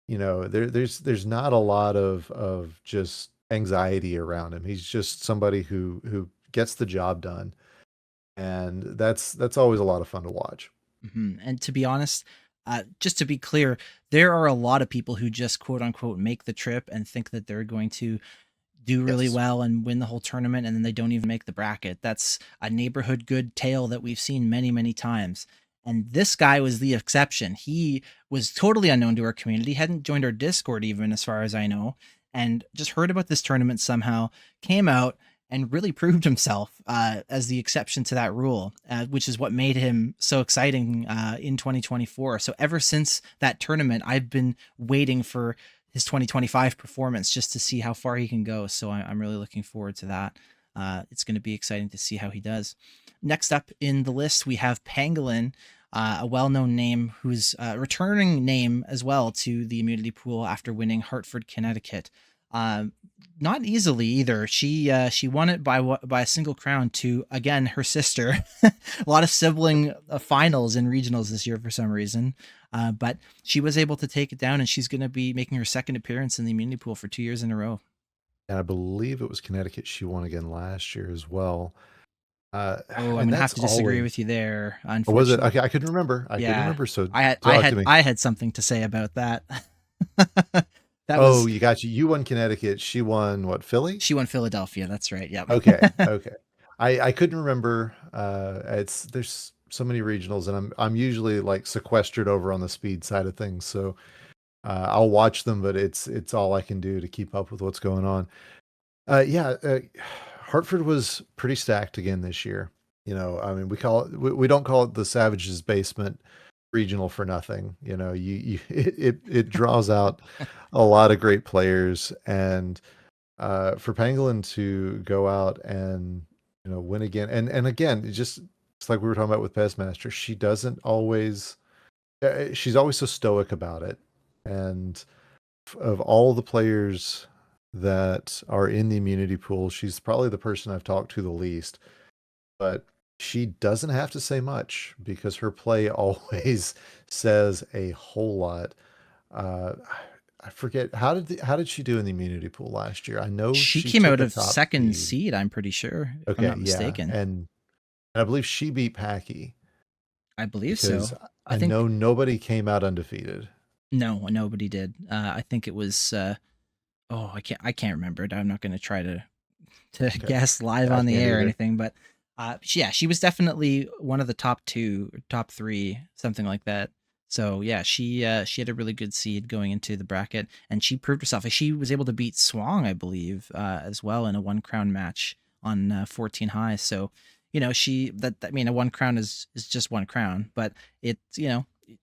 There's not a lot of just anxiety around him. He's just somebody who gets the job done, and that's always a lot of fun to watch. And to be honest, just to be clear, there are a lot of people who just quote unquote make the trip and think that they're going to do really Yes. well and win the whole tournament, and then they don't even make the bracket. That's a neighborhood good tale that we've seen many, many times. And this guy was the exception. He was totally unknown to our community, hadn't joined our Discord even, as far as I know, and just heard about this tournament somehow, came out and really proved himself as the exception to that rule, which is what made him so exciting in 2024. So ever since that tournament, I've been waiting for his 2025 performance just to see how far he can go. So I'm really looking forward to that. it's going to be exciting to see how he does. Next up in the list, we have Pangolin, a well-known name who's a returning name as well to the immunity pool after winning Hartford, Connecticut. Not easily either. She won it by a single crown to, again, her sister. A lot of sibling finals and regionals this year for some reason. But she was able to take it down, and she's going to be making her second appearance in the immunity pool for 2 years in a row. And I believe it was Connecticut she won again last year as well. Oh, I'm And gonna have that's to disagree always, with you there, or was it? unfortunately. Okay, I couldn't remember. I couldn't Yeah, remember. So I had I talk to had me. I had something to say about that. That Oh, was you got you. You won Connecticut. She won what? Philly? She won Philadelphia. That's right. Yep. Okay, okay. I couldn't remember. It's there's so many regionals, and I'm usually like sequestered over on the speed side of things. So I'll watch them, but it's all I can do to keep up with what's going on. Yeah, Hartford was pretty stacked again this year. You know, I mean, we don't call it the Savages Basement regional for nothing. You know, you it draws out a lot of great players, and for Pangolin to go out and win again, and again, it's like we were talking about with Pestmaster. She doesn't always. She's always so stoic about it, and of all the players that are in the immunity pool, she's probably the person I've talked to the least. But she doesn't have to say much because her play always says a whole lot. Uh, I forget how did she do in the immunity pool last year? I know She she came took out a of top second seed. seed, I'm pretty sure, if I'm Okay, not yeah, mistaken. and I believe she beat Packy I believe because so. I I know think nobody came out undefeated. no, nobody did. I think it was. Oh, I can't remember it. I'm not going to try to Okay, guess live yeah, I on the can't air or either. anything, but yeah, she was definitely one of the top two, top three, something like that. So yeah, she had a really good seed going into the bracket, and she proved herself. She was able to beat Swang, I believe, as well in a one crown match on 14 high. So she that I mean, a one crown is just one crown, but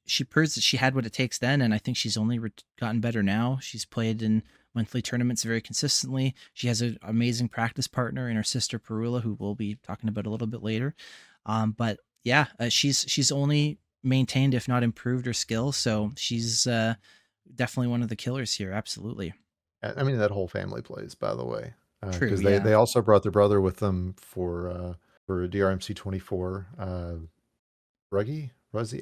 she proves that she had what it takes then, and I think she's only gotten better now. She's played in monthly tournaments very consistently. She has an amazing practice partner in her sister Perula, who we'll be talking about a little bit later. But yeah, she's only maintained, if not improved, her skills. So she's definitely one of the killers here. Absolutely. I mean, that whole family plays, by the way, True. because Yeah. they also brought their brother with them for DRMC 24. Ruggy. Ruggy.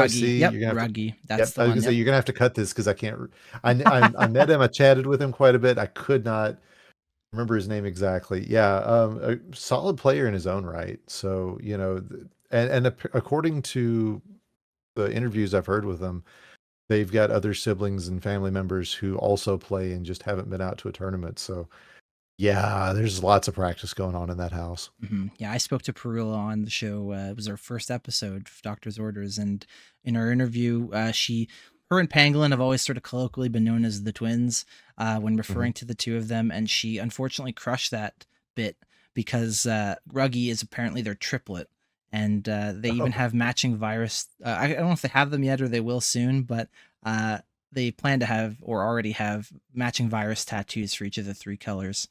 See, Yep. you're gonna have to. Ruggy. That's Yep, the I was one. gonna say Yep. you're gonna have to cut this because I can't. I met him. I chatted with him quite a bit. I could not remember his name exactly. Yeah, a solid player in his own right. So according to the interviews I've heard with him, they've got other siblings and family members who also play and just haven't been out to a tournament. So yeah, there's lots of practice going on in that house. Yeah, I spoke to Perula on the show. It was our first episode of Doctor's Orders, and in our interview, her and Pangolin have always sort of colloquially been known as the twins when Hmm. referring to the two of them, and she unfortunately crushed that bit because Ruggy is apparently their triplet, and they even Oh, have matching virus. I don't know if they have them yet or they will soon, but uh, they plan to have or already have matching virus tattoos for each of the three colors,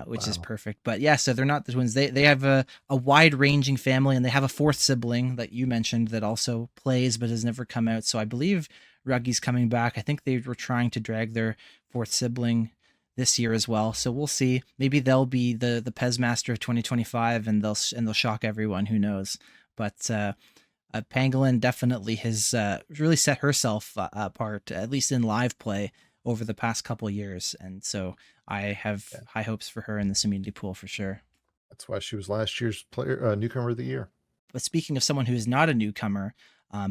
which is wow. perfect. But yeah, so they're not the twins. They have a wide ranging family, and they have a fourth sibling that you mentioned that also plays but has never come out. So I believe Ruggy's coming back. I think they were trying to drag their fourth sibling this year as well. So we'll see. Maybe they'll be the Pez Master of 2025, and they'll shock everyone. Who knows? But Pangolin definitely has really set herself apart, at least in live play, over the past couple years. And so I have Yeah, high hopes for her in this immunity pool for sure. that's why she was last year's player newcomer of the year. But speaking of someone who is not a newcomer,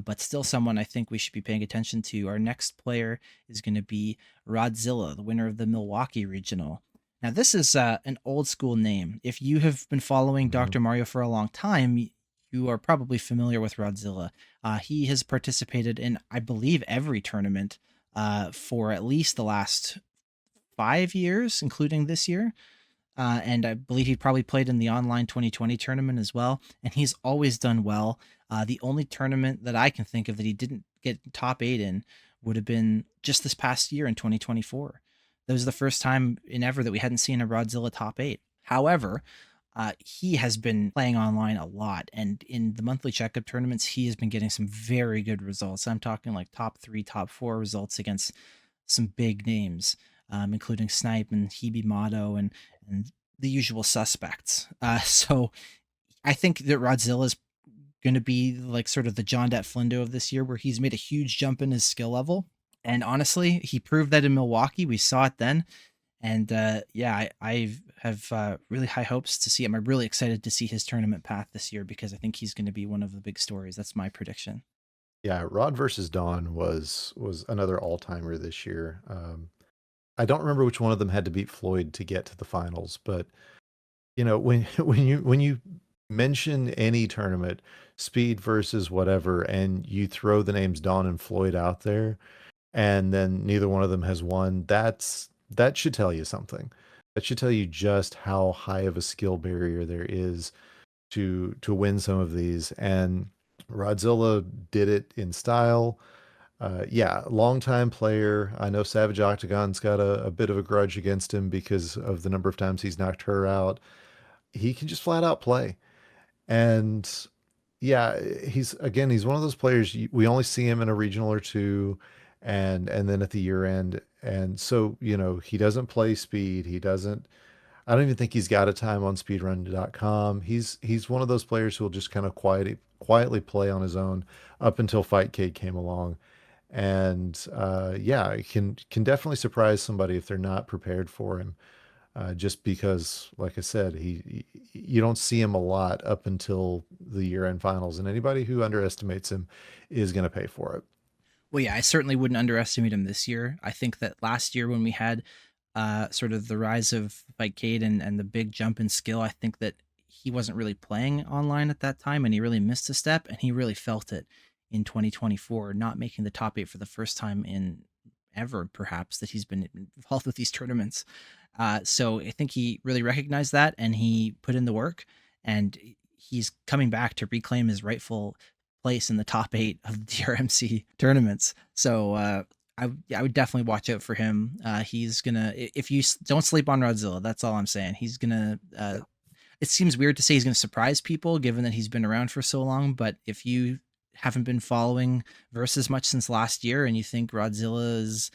but still someone I think we should be paying attention to, our next player is going to be Rodzilla, the winner of the Milwaukee Regional. Now, this is an old school name. If you have been following Hmm. Dr. Mario for a long time, you are probably familiar with Rodzilla. He has participated in, I believe, every tournament for at least the last 5 years, including this year. And I believe he probably played in the online 2020 tournament as well. And he's always done well. The only tournament that I can think of that he didn't get top eight in would have been just this past year in 2024. That was the first time in ever that we hadn't seen a Rodzilla top eight. However, he has been playing online a lot, and in the monthly checkup tournaments, he has been getting some very good results. I'm talking like top three, top four results against some big names, including Snipe and Hebe Motto and the usual suspects. So I think that Rodzilla is going to be like sort of the John Det Flindo of this year, where he's made a huge jump in his skill level. And honestly, he proved that in Milwaukee. We saw it then. And yeah, I have really high hopes to see him. I'm really excited to see his tournament path this year because I think he's going to be one of the big stories. That's my prediction. Yeah, Rod versus Dawn was another all timer this year. I don't remember which one of them had to beat Floyd to get to the finals, but when when you mention any tournament, speed versus whatever, and you throw the names Dawn and Floyd out there, and then neither one of them has won, that should tell you something. That should tell you just how high of a skill barrier there is to win some of these. And Rodzilla did it in style. Yeah, longtime player. I know Savage Octagon's got a bit of a grudge against him because of the number of times he's knocked her out. He can just flat out play. And yeah, he's one of those players we only see him in a regional or two, and then at the year end. And so, he doesn't play speed. He doesn't I don't even think he's got a time on speedrun.com. He's one of those players who will just kind of quietly play on his own up until Fightcade came along. And yeah, it can definitely surprise somebody if they're not prepared for him. Just because, like I said, you don't see him a lot up until the year-end finals, and anybody who underestimates him is going to pay for it. Well, yeah, I certainly wouldn't underestimate him this year. I think that last year when we had sort of the rise of Cade and the big jump in skill, I think that he wasn't really playing online at that time and he really missed a step and he really felt it in 2024, not making the top eight for the first time in ever, perhaps, that he's been involved with these tournaments. So I think he really recognized that and he put in the work and he's coming back to reclaim his rightful place in the top eight of the DrMC tournaments. So I would definitely watch out for him. He's gonna if you don't sleep on Rodzilla, that's all I'm saying. He's gonna. It seems weird to say he's gonna surprise people, given that he's been around for so long. But if you haven't been following Versus much since last year, and you think Rodzilla is,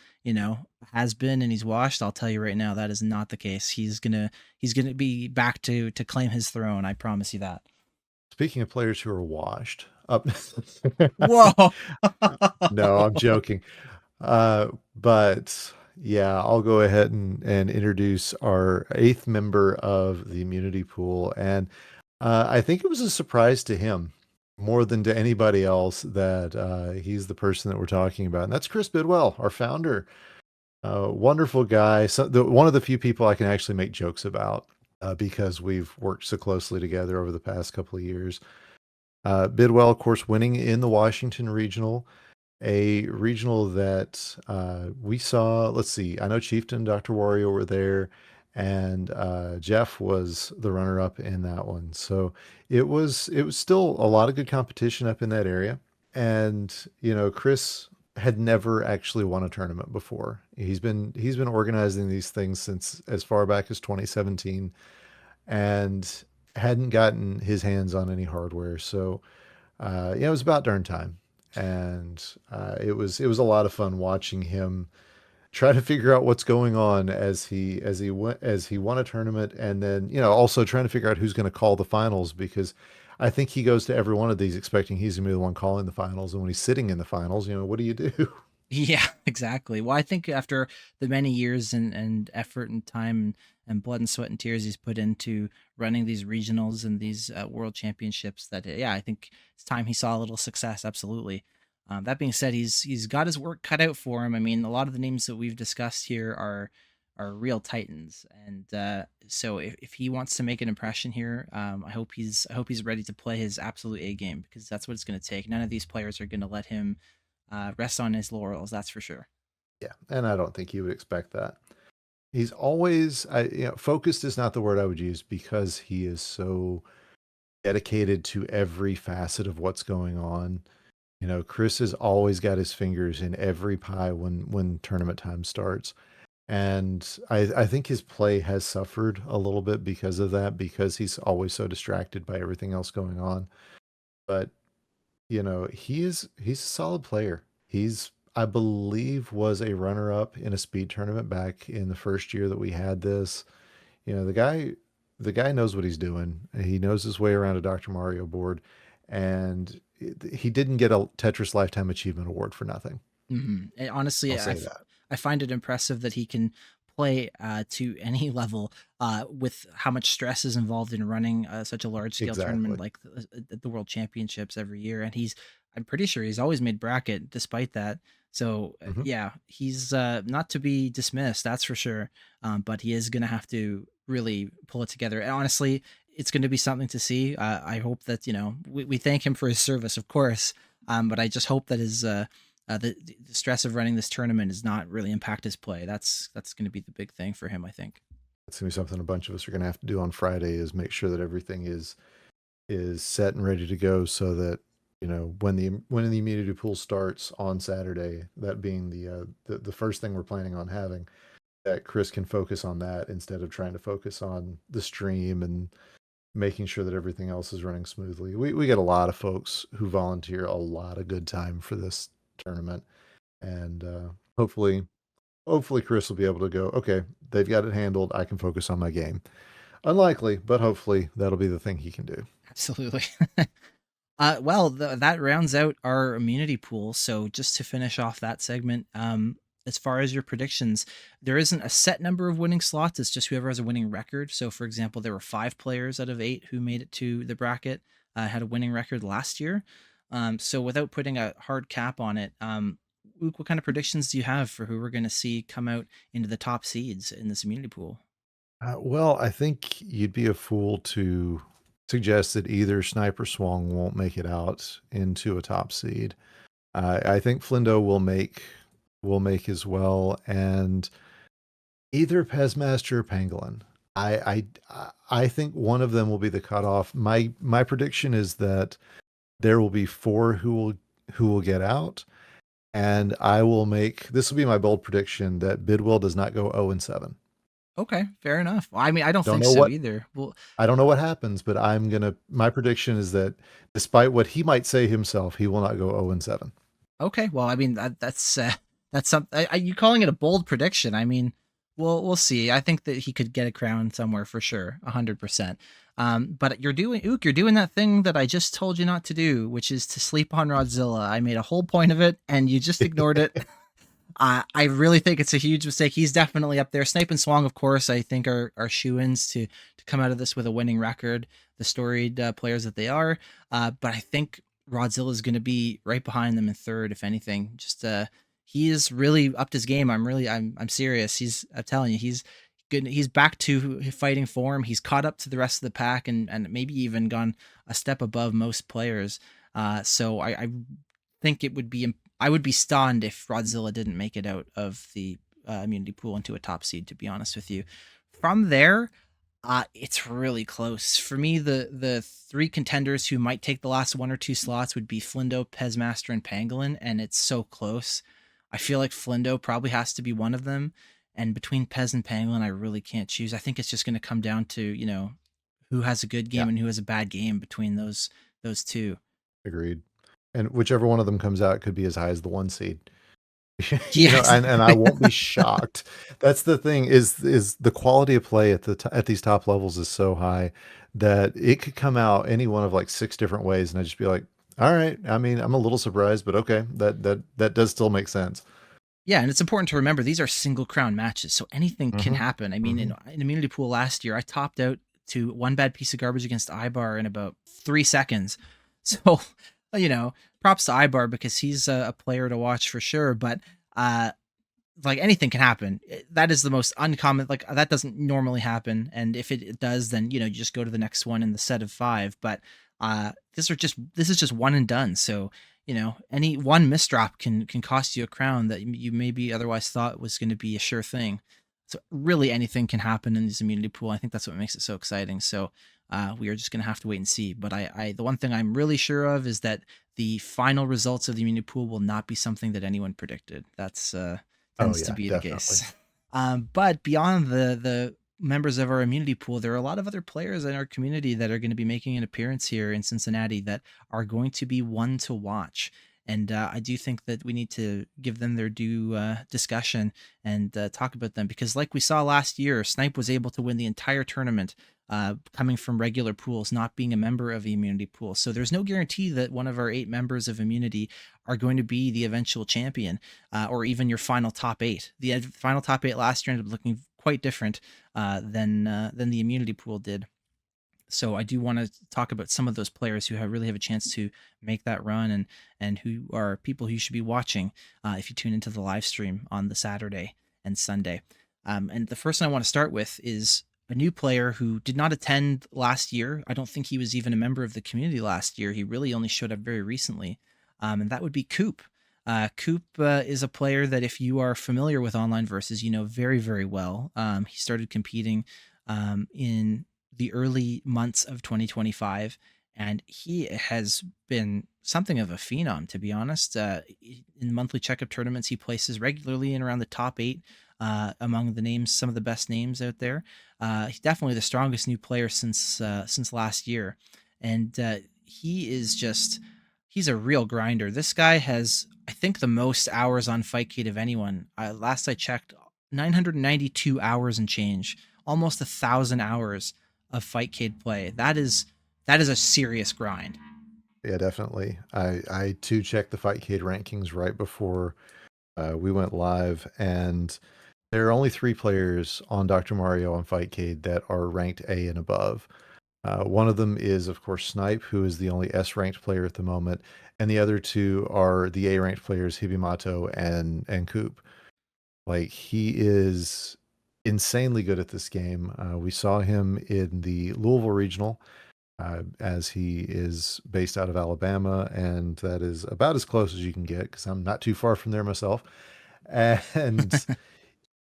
has been and he's washed, I'll tell you right now that is not the case. He's gonna be back to claim his throne. I promise you that. Speaking of players who are washed up, Whoa. no, I'm joking. But yeah, I'll go ahead and introduce our eighth member of the immunity pool. And I think it was a surprise to him more than to anybody else that he's the person that we're talking about. And that's Chris Bidwell, our founder. Wonderful guy. One of the few people I can actually make jokes about because we've worked so closely together over the past couple of years. Bidwell, of course, winning in the Washington Regional, a regional that we saw. Let's see, I know Chieftain, Dr. Wario were there, and Jeff was the runner-up in that one. So it was still a lot of good competition up in that area. And Chris had never actually won a tournament before. He's been organizing these things since as far back as 2017, and hadn't gotten his hands on any hardware. So yeah, it was about darn time. And it was a lot of fun watching him try to figure out what's going on as he won a tournament, and then also trying to figure out who's going to call the finals, because I think he goes to every one of these expecting he's going to be the one calling the finals, and when he's sitting in the finals, what do you do? Yeah, exactly. Well, I think after the many years and effort and time and blood and sweat and tears he's put into running these regionals and these world championships, that yeah, I think it's time he saw a little success. Absolutely. That being said, he's got his work cut out for him. I mean, a lot of the names that we've discussed here are real titans, and so if he wants to make an impression here, I hope he's ready to play his absolute A game, because that's what it's going to take. None of these players are going to let him rest on his laurels, that's for sure. Yeah, and I don't think you would expect that. He's always, focused is not the word I would use, because he is so dedicated to every facet of what's going on. Chris has always got his fingers in every pie when tournament time starts. And I think his play has suffered a little bit because of that, because he's always so distracted by everything else going on. But he's a solid player. I believe, was a runner up in a speed tournament back in the first year that we had this. The guy knows what he's doing. He knows his way around a Dr. Mario board, and he didn't get a Tetris Lifetime Achievement Award for nothing. And honestly, I'll say that. I find it impressive that he can play to any level with how much stress is involved in running such a large scale tournament Exactly. like the World Championships every year. And I'm pretty sure he's always made bracket despite that. So Hmm. yeah, he's not to be dismissed, that's for sure. But he is going to have to really pull it together. And honestly, it's going to be something to see. I hope that, we thank him for his service, of course. But I just hope that the stress of running this tournament does not really impact his play. That's going to be the big thing for him, I think. It's gonna be something a bunch of us are gonna have to do on Friday, is make sure that everything is set and ready to go, so that when the immunity pool starts on Saturday, that being the first thing we're planning on having, that Chris can focus on that instead of trying to focus on the stream and making sure that everything else is running smoothly. We get a lot of folks who volunteer a lot of good time for this tournament, and hopefully Chris will be able to go, okay, they've got it handled. I can focus on my game. Unlikely, but hopefully that'll be the thing he can do. Absolutely. Well, that rounds out our immunity pool. So just to finish off that segment, as far as your predictions, there isn't a set number of winning slots. It's just whoever has a winning record. So, for example, there were 5 players out of 8 who made it to the bracket, had a winning record last year. So, without putting a hard cap on it, Luke, what kind of predictions do you have for who we're going to see come out into the top seeds in this immunity pool? Well, I think you'd be a fool to suggest that either Sniper Swung won't make it out into a top seed. I think Flindo will make as well, and either Pezmaster or Pangolin. I think one of them will be the cutoff. My prediction is that there will be 4 who will get out, and I will make this will be my bold prediction that Bidwell does not go 0-7. Okay, fair enough. Well, I mean, I don't Don't think know so what either. Well, I don't know what happens, but my prediction is that despite what he might say himself, he will not go 0-7. okay, well, I mean that's something. You calling it a bold prediction? I mean, we'll see. I think that he could get a crown somewhere for sure, 100%. But you're doing that thing that I just told you not to do, which is to sleep on Rodzilla. I made a whole point of it, and you just ignored it. I really think it's a huge mistake. He's definitely up there. Snape and Swang, of course, I think are shoe-ins to come out of this with a winning record, the storied players that they are. But I think Rodzilla is going to be right behind them in third, if anything. Just he is really upped his game. I'm serious. I'm telling you, he's good. He's back to fighting form. He's caught up to the rest of the pack and maybe even gone a step above most players. So I think I would be stunned if Rodzilla didn't make it out of the immunity pool into a top seed, to be honest with you. From there, it's really close. For me, the 3 contenders who might take the last 1 or 2 slots would be Flindo, Pezmaster, and Pangolin, and it's so close. I feel like Flindo probably has to be one of them. And between Pez and Pangolin, I really can't choose. I think it's just going to come down to, who has a good Yeah, game and who has a bad game between those two. agreed. And whichever one of them comes out could be as high as the 1 seed. Yes. And I won't be shocked. That's the thing, is the quality of play at these top levels is so high that it could come out any one of like 6 different ways, and I'd just be like, all right. I mean, I'm a little surprised, but okay, that does still make sense. Yeah, and it's important to remember these are single crown matches, so anything can Hmm. happen. I mean, Hmm. in immunity pool last year, I topped out to one bad piece of garbage against Ibar in about 3 seconds. So, props to Ibar because he's a player to watch for sure. But like anything can happen. That is the most uncommon. Like that doesn't normally happen, and if it does, then you just go to the next one in the set of 5. But this is just one and done. So any one misdrop can cost you a crown that you maybe otherwise thought was going to be a sure thing. So really anything can happen in this immunity pool. I think that's what makes it so exciting. So we are just going to have to wait and see. But the one thing I'm really sure of is that the final results of the immunity pool will not be something that anyone predicted. That's Oh tends to yeah, be the definitely. case. But beyond the members of our immunity pool, there are a lot of other players in our community that are going to be making an appearance here in Cincinnati that are going to be one to watch. And I do think that we need to give them their due discussion and talk about them because, like we saw last year, Snipe was able to win the entire tournament coming from regular pools, not being a member of the immunity pool. So there's no guarantee that one of our 8 members of immunity are going to be the eventual champion or even your final top 8. The final top 8 last year ended up looking quite different than the immunity pool did. So I do want to talk about some of those players who really have a chance to make that run and who are people who you should be watching if you tune into the live stream on the Saturday and Sunday. And the first one I want to start with is a new player who did not attend last year. I don't think he was even a member of the community last year. He really only showed up very recently, and that would be Coop. Coop is a player that if you are familiar with online versus, you know very, very well. He started competing in the early months of 2025, and he has been something of a phenom, to be honest. In monthly checkup tournaments, he places regularly in around the top 8 among the names, some of the best names out there. He's definitely the strongest new player since last year, and he is he's a real grinder. This guy has, I think, the most hours on Fightcade of anyone. Last I checked, 992 hours and change, almost 1,000 hours of Fightcade play. That is a serious grind. Yeah, definitely. I too checked the Fightcade rankings right before we went live, and there are only 3 players on Dr. Mario on Fightcade that are ranked A and above. One of them is, of course, Snipe, who is the only S-ranked player at the moment, and the other 2 are the A-ranked players, Hibimato and Coop. Like, he is insanely good at this game. We saw him in the Louisville Regional, as he is based out of Alabama, and that is about as close as you can get because I'm not too far from there myself. And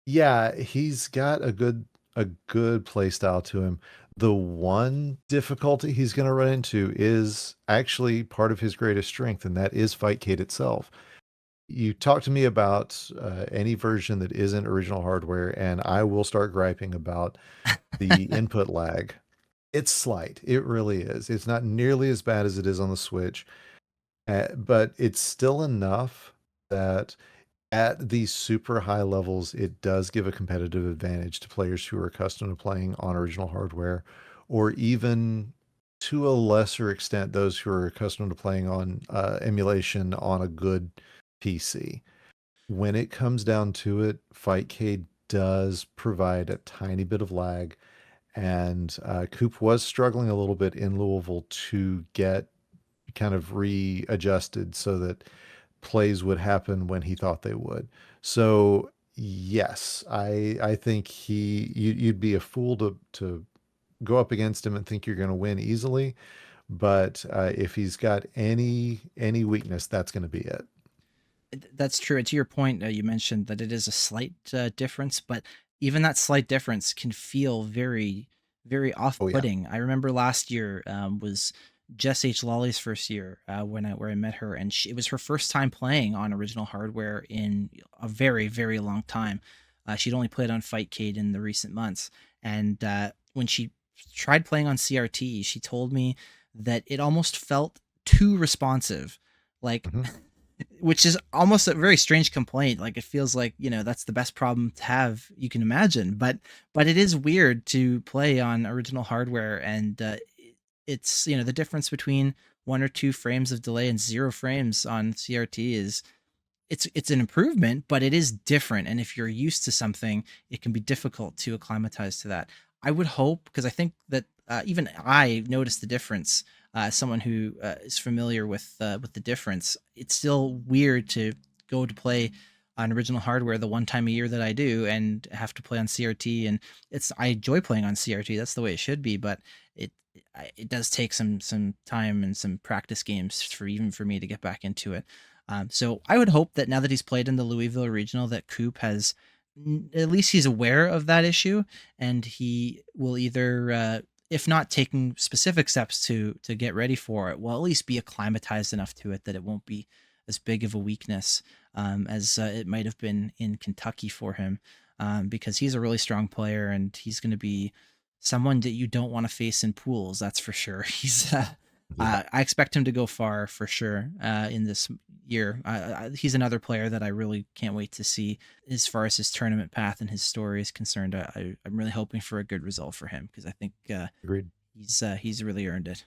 yeah, he's got a good play style to him. The one difficulty he's going to run into is actually part of his greatest strength, and that is Fightcade itself. You talk to me about any version that isn't original hardware, and I will start griping about the input lag. It's slight. It really is. It's not nearly as bad as it is on the Switch, but it's still enough that at these super high levels, it does give a competitive advantage to players who are accustomed to playing on original hardware, or even to a lesser extent, those who are accustomed to playing on emulation on a good PC. When it comes down to it, Fightcade does provide a tiny bit of lag, and Coop was struggling a little bit in Louisville to get kind of readjusted so that plays would happen when he thought they would. So yes, I think you'd be a fool to go up against him and think you're going to win easily. But if he's got any weakness, that's going to be it. That's true. And to your point, you mentioned that it is a slight difference, but even that slight difference can feel very, very Oh yeah. off-putting. I remember last year was Jess H. Lawley's first year where I met her, and it was her first time playing on original hardware in a very, very long time. She'd only played on Fightcade in the recent months, and when she tried playing on CRT, she told me that it almost felt too responsive. Like Hmm. which is almost a very strange complaint. Like it feels like, that's the best problem to have you can imagine, but it is weird to play on original hardware. And it's, the difference between 1 or 2 frames of delay and 0 frames on CRT is it's an improvement, but it is different. And if you're used to something, it can be difficult to acclimatize to that. I would hope, because I think that even I noticed the difference. As someone who is familiar with the difference, it's still weird to go to play on original hardware the one time a year that I do, and have to play on CRT. And I enjoy playing on CRT. That's the way it should be, but it it does take some time and some practice games for me to get back into it. So I would hope that now that he's played in the Louisville Regional, that Coop has at least he's aware of that issue, and he will either, if not taking specific steps to get ready for it, will at least be acclimatized enough to it that it won't be as big of a weakness as it might have been in Kentucky for him. because he's a really strong player and he's going to be someone that you don't want to face in pools. That's for sure. Yeah. I expect him to go far for sure in this year. He's another player that I really can't wait to see as far as his tournament path and his story is concerned. I'm really hoping for a good result for him because I think Agreed. he's really earned it.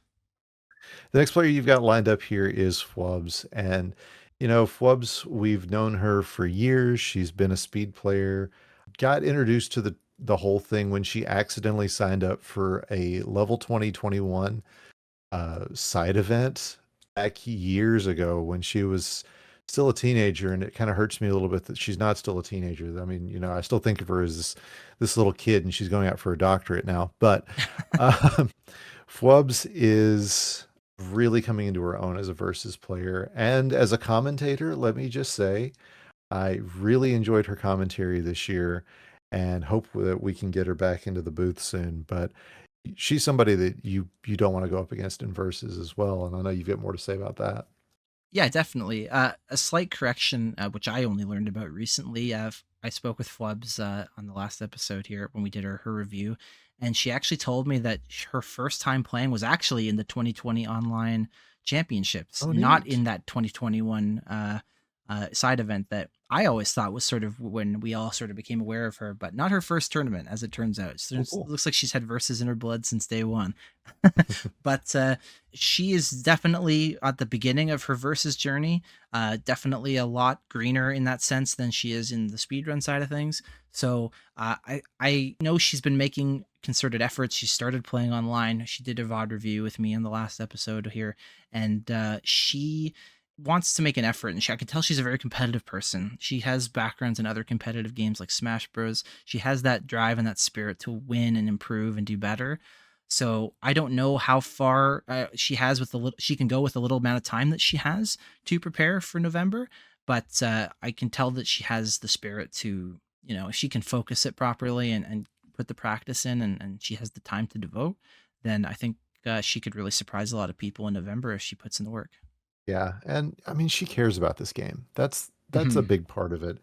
The next player you've got lined up here is Fwubs. And, Fwubs, we've known her for years. She's been a speed player. Got introduced to the whole thing when she accidentally signed up for a level 2021 side event back years ago when she was still a teenager. And it kind of hurts me a little bit that she's not still a teenager. I mean, I still think of her as this little kid and she's going out for a doctorate now. But um, Fwubs is really coming into her own as a versus player and as a commentator. Let me just say, I really enjoyed her commentary this year and hope that we can get her back into the booth soon. But she's somebody that you don't want to go up against in verses as well. And I know you've got more to say about that. Yeah, definitely. A slight correction, which I only learned about recently. I spoke with Flubs on the last episode here when we did her review, and she actually told me that her first time playing was actually in the 2020 online championships, Oh, not in neat. that 2021 side event that I always thought was sort of when we all sort of became aware of her, but not her first tournament, as it turns out. So Oh, it cool. looks like she's had verses in her blood since day one. But she is definitely at the beginning of her versus journey. Definitely a lot greener in that sense than she is in the speedrun side of things. So I know she's been making concerted efforts. She started playing online. She did a VOD review with me in the last episode here, and she wants to make an effort. And I can tell she's a very competitive person. She has backgrounds in other competitive games like Smash Bros. She has that drive and that spirit to win and improve and do better. So I don't know how far she has with the little she can go with the little amount of time that she has to prepare for November, but I can tell that she has the spirit to, if she can focus it properly and put the practice in and she has the time to devote, then I think she could really surprise a lot of people in November if she puts in the work. Yeah. And I mean, she cares about this game. That's a Mhm. big part of it.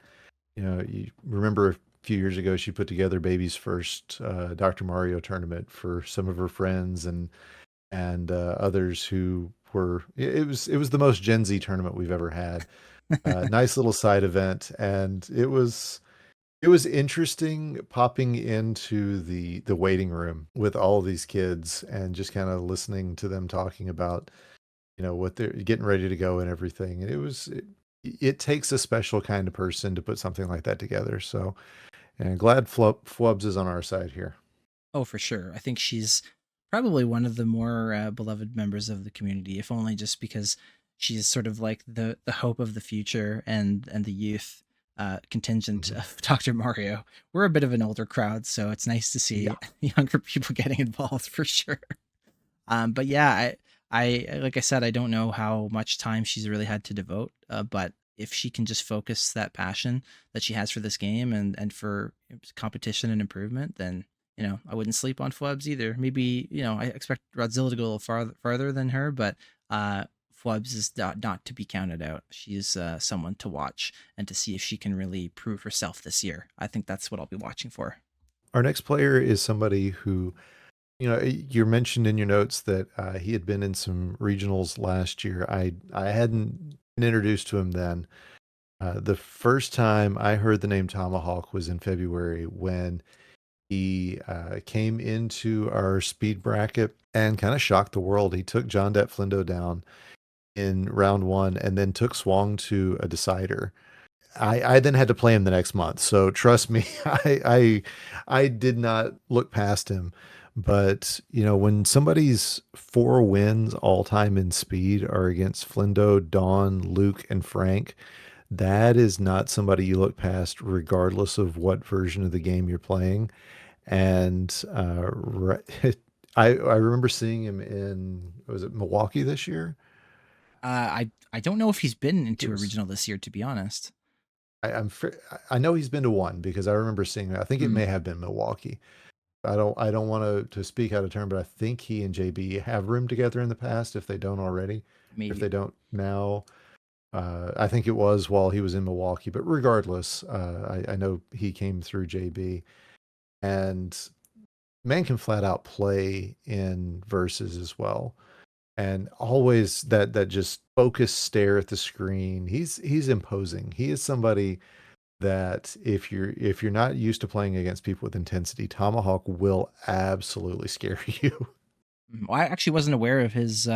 You remember a few years ago, she put together baby's first Dr. Mario tournament for some of her friends and others who were. It was the most Gen Z tournament we've ever had. Nice little side event, and it was interesting popping into the waiting room with all these kids and just kind of listening to them talking about what they're getting ready to go and everything. And it takes a special kind of person to put something like that together. So, and glad Flubs is on our side here. Oh, for sure. I think she's probably one of the more beloved members of the community, if only just because she's sort of like the hope of the future and the youth contingent Mhm. of Dr. Mario. We're a bit of an older crowd, so it's nice to Yeah. see younger people getting involved for sure. But yeah, I like I said, I don't know how much time she's really had to devote, but if she can just focus that passion that she has for this game and for competition and improvement, then I wouldn't sleep on Flubs either. Maybe I expect Rodzilla to go a little farther than her, but Flubs is not to be counted out. She's someone to watch and to see if she can really prove herself this year. I think that's what I'll be watching for. Our next player is somebody who, you mentioned in your notes that he had been in some regionals last year. I hadn't been introduced to him then. The first time I heard the name Tomahawk was in February when he came into our speed bracket and kind of shocked the world. He took John Det Flindo down in round one and then took Swang to a decider. I then had to play him the next month. So trust me, I did not look past him. But when somebody's 4 wins all time in speed are against Flindo, Dawn, Luke, and Frank, that is not somebody you look past, regardless of what version of the game you're playing. And I remember seeing him in, was it Milwaukee this year? I don't know if he's been It into a was. regional this year, to be honest. I know he's been to one because I remember seeing it. I think it Mm, may have been Milwaukee. I don't want to speak out of turn, but I think he and JB have roomed together in the past if they don't already, if maybe. they don't now. I think it was while he was in Milwaukee, but regardless, I know he came through JB, and man can flat out play in verses as well. And always that just focused stare at the screen. He's imposing. He is somebody that if you're not used to playing against people with intensity, Tomahawk will absolutely scare you. Well, I actually wasn't aware of his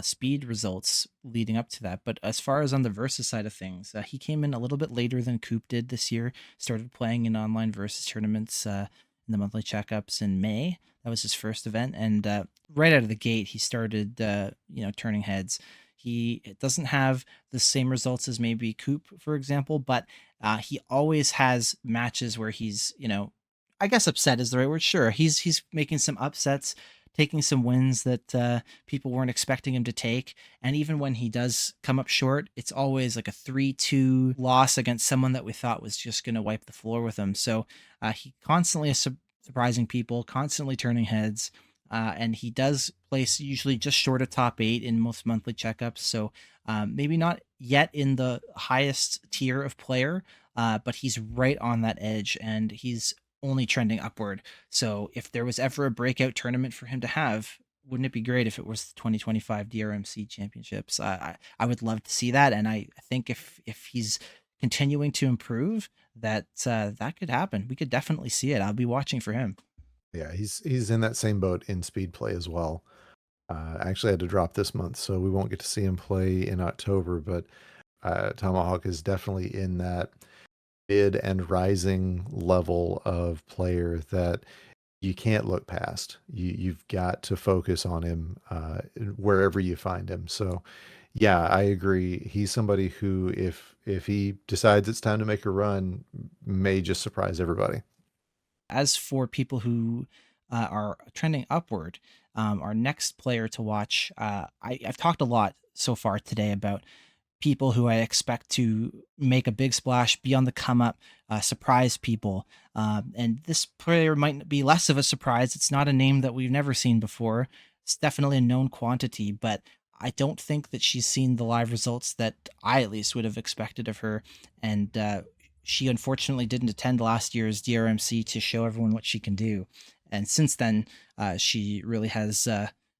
speed results leading up to that. But as far as on the versus side of things, he came in a little bit later than Coop did this year. Started playing in online versus tournaments in the monthly checkups in May. That was his first event, and right out of the gate, he started turning heads. He doesn't have the same results as maybe Coop, for example, but he always has matches where he's I guess upset is the right word. Sure, he's making some upsets, taking some wins that people weren't expecting him to take. And even when he does come up short, it's always like a 3-2 loss against someone that we thought was just going to wipe the floor with him. So he constantly is surprising people, constantly turning heads. And he does place usually just short of top eight in most monthly checkups. So maybe not yet in the highest tier of player, but he's right on that edge, and he's only trending upward. So if there was ever a breakout tournament for him to have, wouldn't it be great if it was the 2025 DRMC championships? I would love to see that, and I think if he's continuing to improve, that that could happen. We could definitely see it. I'll be watching for him. Yeah, he's in that same boat in speed play as well. I actually had to drop this month, so we won't get to see him play in October, but Tomahawk is definitely in that mid and rising level of player that you can't look past. You've got to focus on him wherever you find him. So, yeah, I agree. He's somebody who, if he decides it's time to make a run, may just surprise everybody. As for people who are trending upward, our next player to watch, I've talked a lot so far today about people who I expect to make a big splash, be on the come up, surprise people. And this player might be less of a surprise. It's not a name that we've never seen before. It's definitely a known quantity, but I don't think that she's seen the live results that I at least would have expected of her. And she unfortunately didn't attend last year's DRMC to show everyone what she can do. And since then, she really has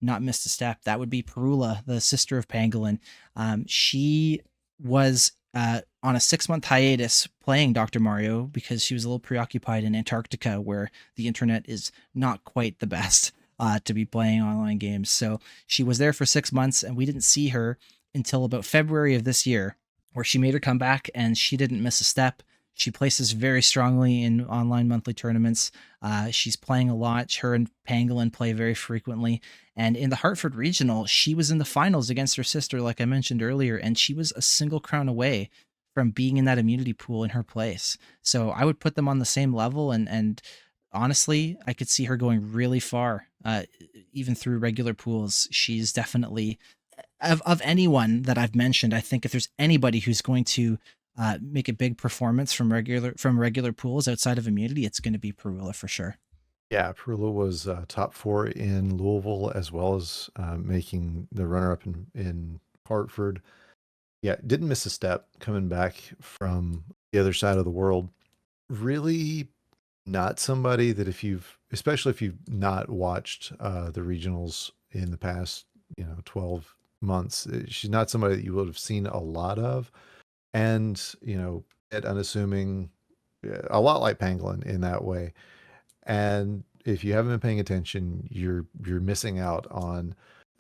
not missed a step. That would be Perula, the sister of Pangolin. She was on a 6-month hiatus playing Dr. Mario because she was a little preoccupied in Antarctica, where the internet is not quite the best to be playing online games. So she was there for 6 months, and we didn't see her until about February of this year, where she made her comeback, and she didn't miss a step. She places very strongly in online monthly tournaments. She's playing a lot. Her and Pangolin play very frequently. And in the Hartford Regional, she was in the finals against her sister, like I mentioned earlier, and she was a single crown away from being in that immunity pool in her place. So I would put them on the same level, and honestly, I could see her going really far, even through regular pools. She's definitely of anyone that I've mentioned. I think if there's anybody who's going to make a big performance from regular pools outside of immunity, it's going to be Perula for sure. Yeah, Perula was top four in Louisville as well as making the runner up in Hartford. Yeah, didn't miss a step coming back from the other side of the world. Really not somebody that especially if you've not watched the regionals in the past, 12 months, she's not somebody that you would have seen a lot of. And, at unassuming, a lot like Pangolin in that way. And if you haven't been paying attention, you're missing out on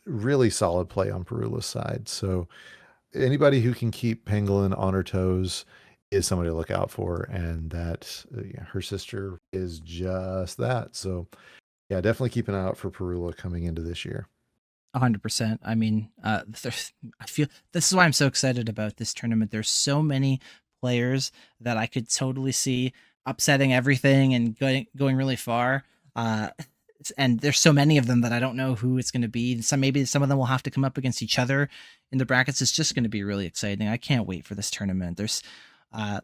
really solid play on Perula's side. So anybody who can keep Pangolin on her toes is somebody to look out for, and that yeah, her sister is just that. So yeah, definitely keep an eye out for Perula coming into this year. 100%. I mean, I feel this is why I'm so excited about this tournament. There's so many players that I could totally see upsetting everything and going really far. Uh, and there's so many of them that I don't know who it's going to be. Maybe some of them will have to come up against each other in the brackets. It's just going to be really exciting. I can't wait for this tournament. There's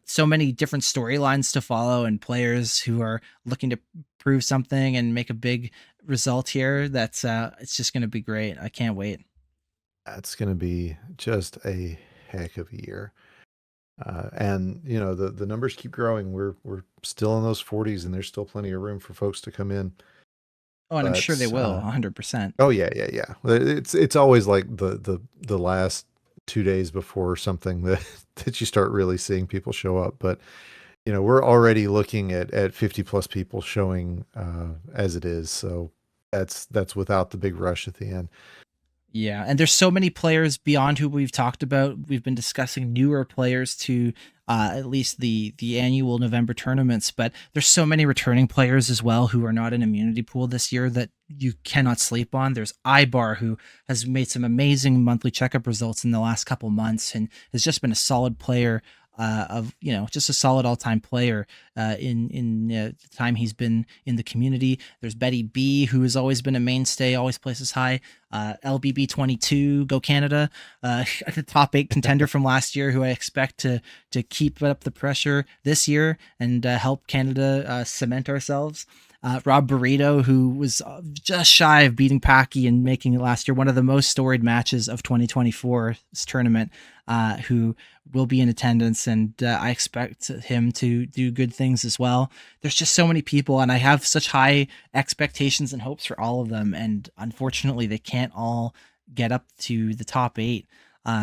so many different storylines to follow, and players who are looking to prove something and make a big result here. That's it's just going to be great. I can't wait. That's going to be just a heck of a year. And the numbers keep growing. We're still in those 40s, and there's still plenty of room for folks to come in. Oh, and I'm sure they But will, 100%. oh yeah, yeah, yeah. It's always like the last 2 days before something that that you start really seeing people show up. But we're already looking at 50 plus people showing as it is. So that's without the big rush at the end. Yeah, and there's so many players beyond who we've talked about. We've been discussing newer players to at least the annual November tournaments, but there's so many returning players as well who are not in immunity pool this year that you cannot sleep on. There's Ibar, who has made some amazing monthly checkup results in the last couple months and has just been a solid player of just a solid all-time player in the time he's been in the community. There's Betty B, who has always been a mainstay, always places high. LBB 22, Go Canada, the top 8 contender from last year, who I expect to keep up the pressure this year and help Canada cement ourselves. Rob Burrito, who was just shy of beating Packy and making it last year one of the most storied matches of 2024's tournament, who will be in attendance, and I expect him to do good things as well. There's just so many people, and I have such high expectations and hopes for all of them, and unfortunately they can't all get up to the top 8.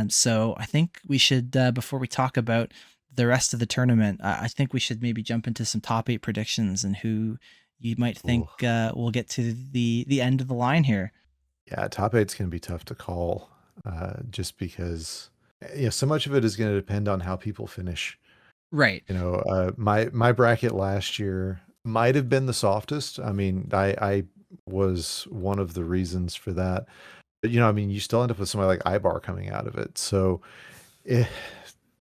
So I think we should, before we talk about the rest of the tournament, I think we should maybe jump into some top 8 predictions and who you might think Ooh. will get to the end of the line here. Yeah, top eight's going to be tough to call, just because so much of it is going to depend on how people finish. Right. My bracket last year might have been the softest. I mean, I was one of the reasons for that. But I mean, you still end up with somebody like Ibar coming out of it. So, eh,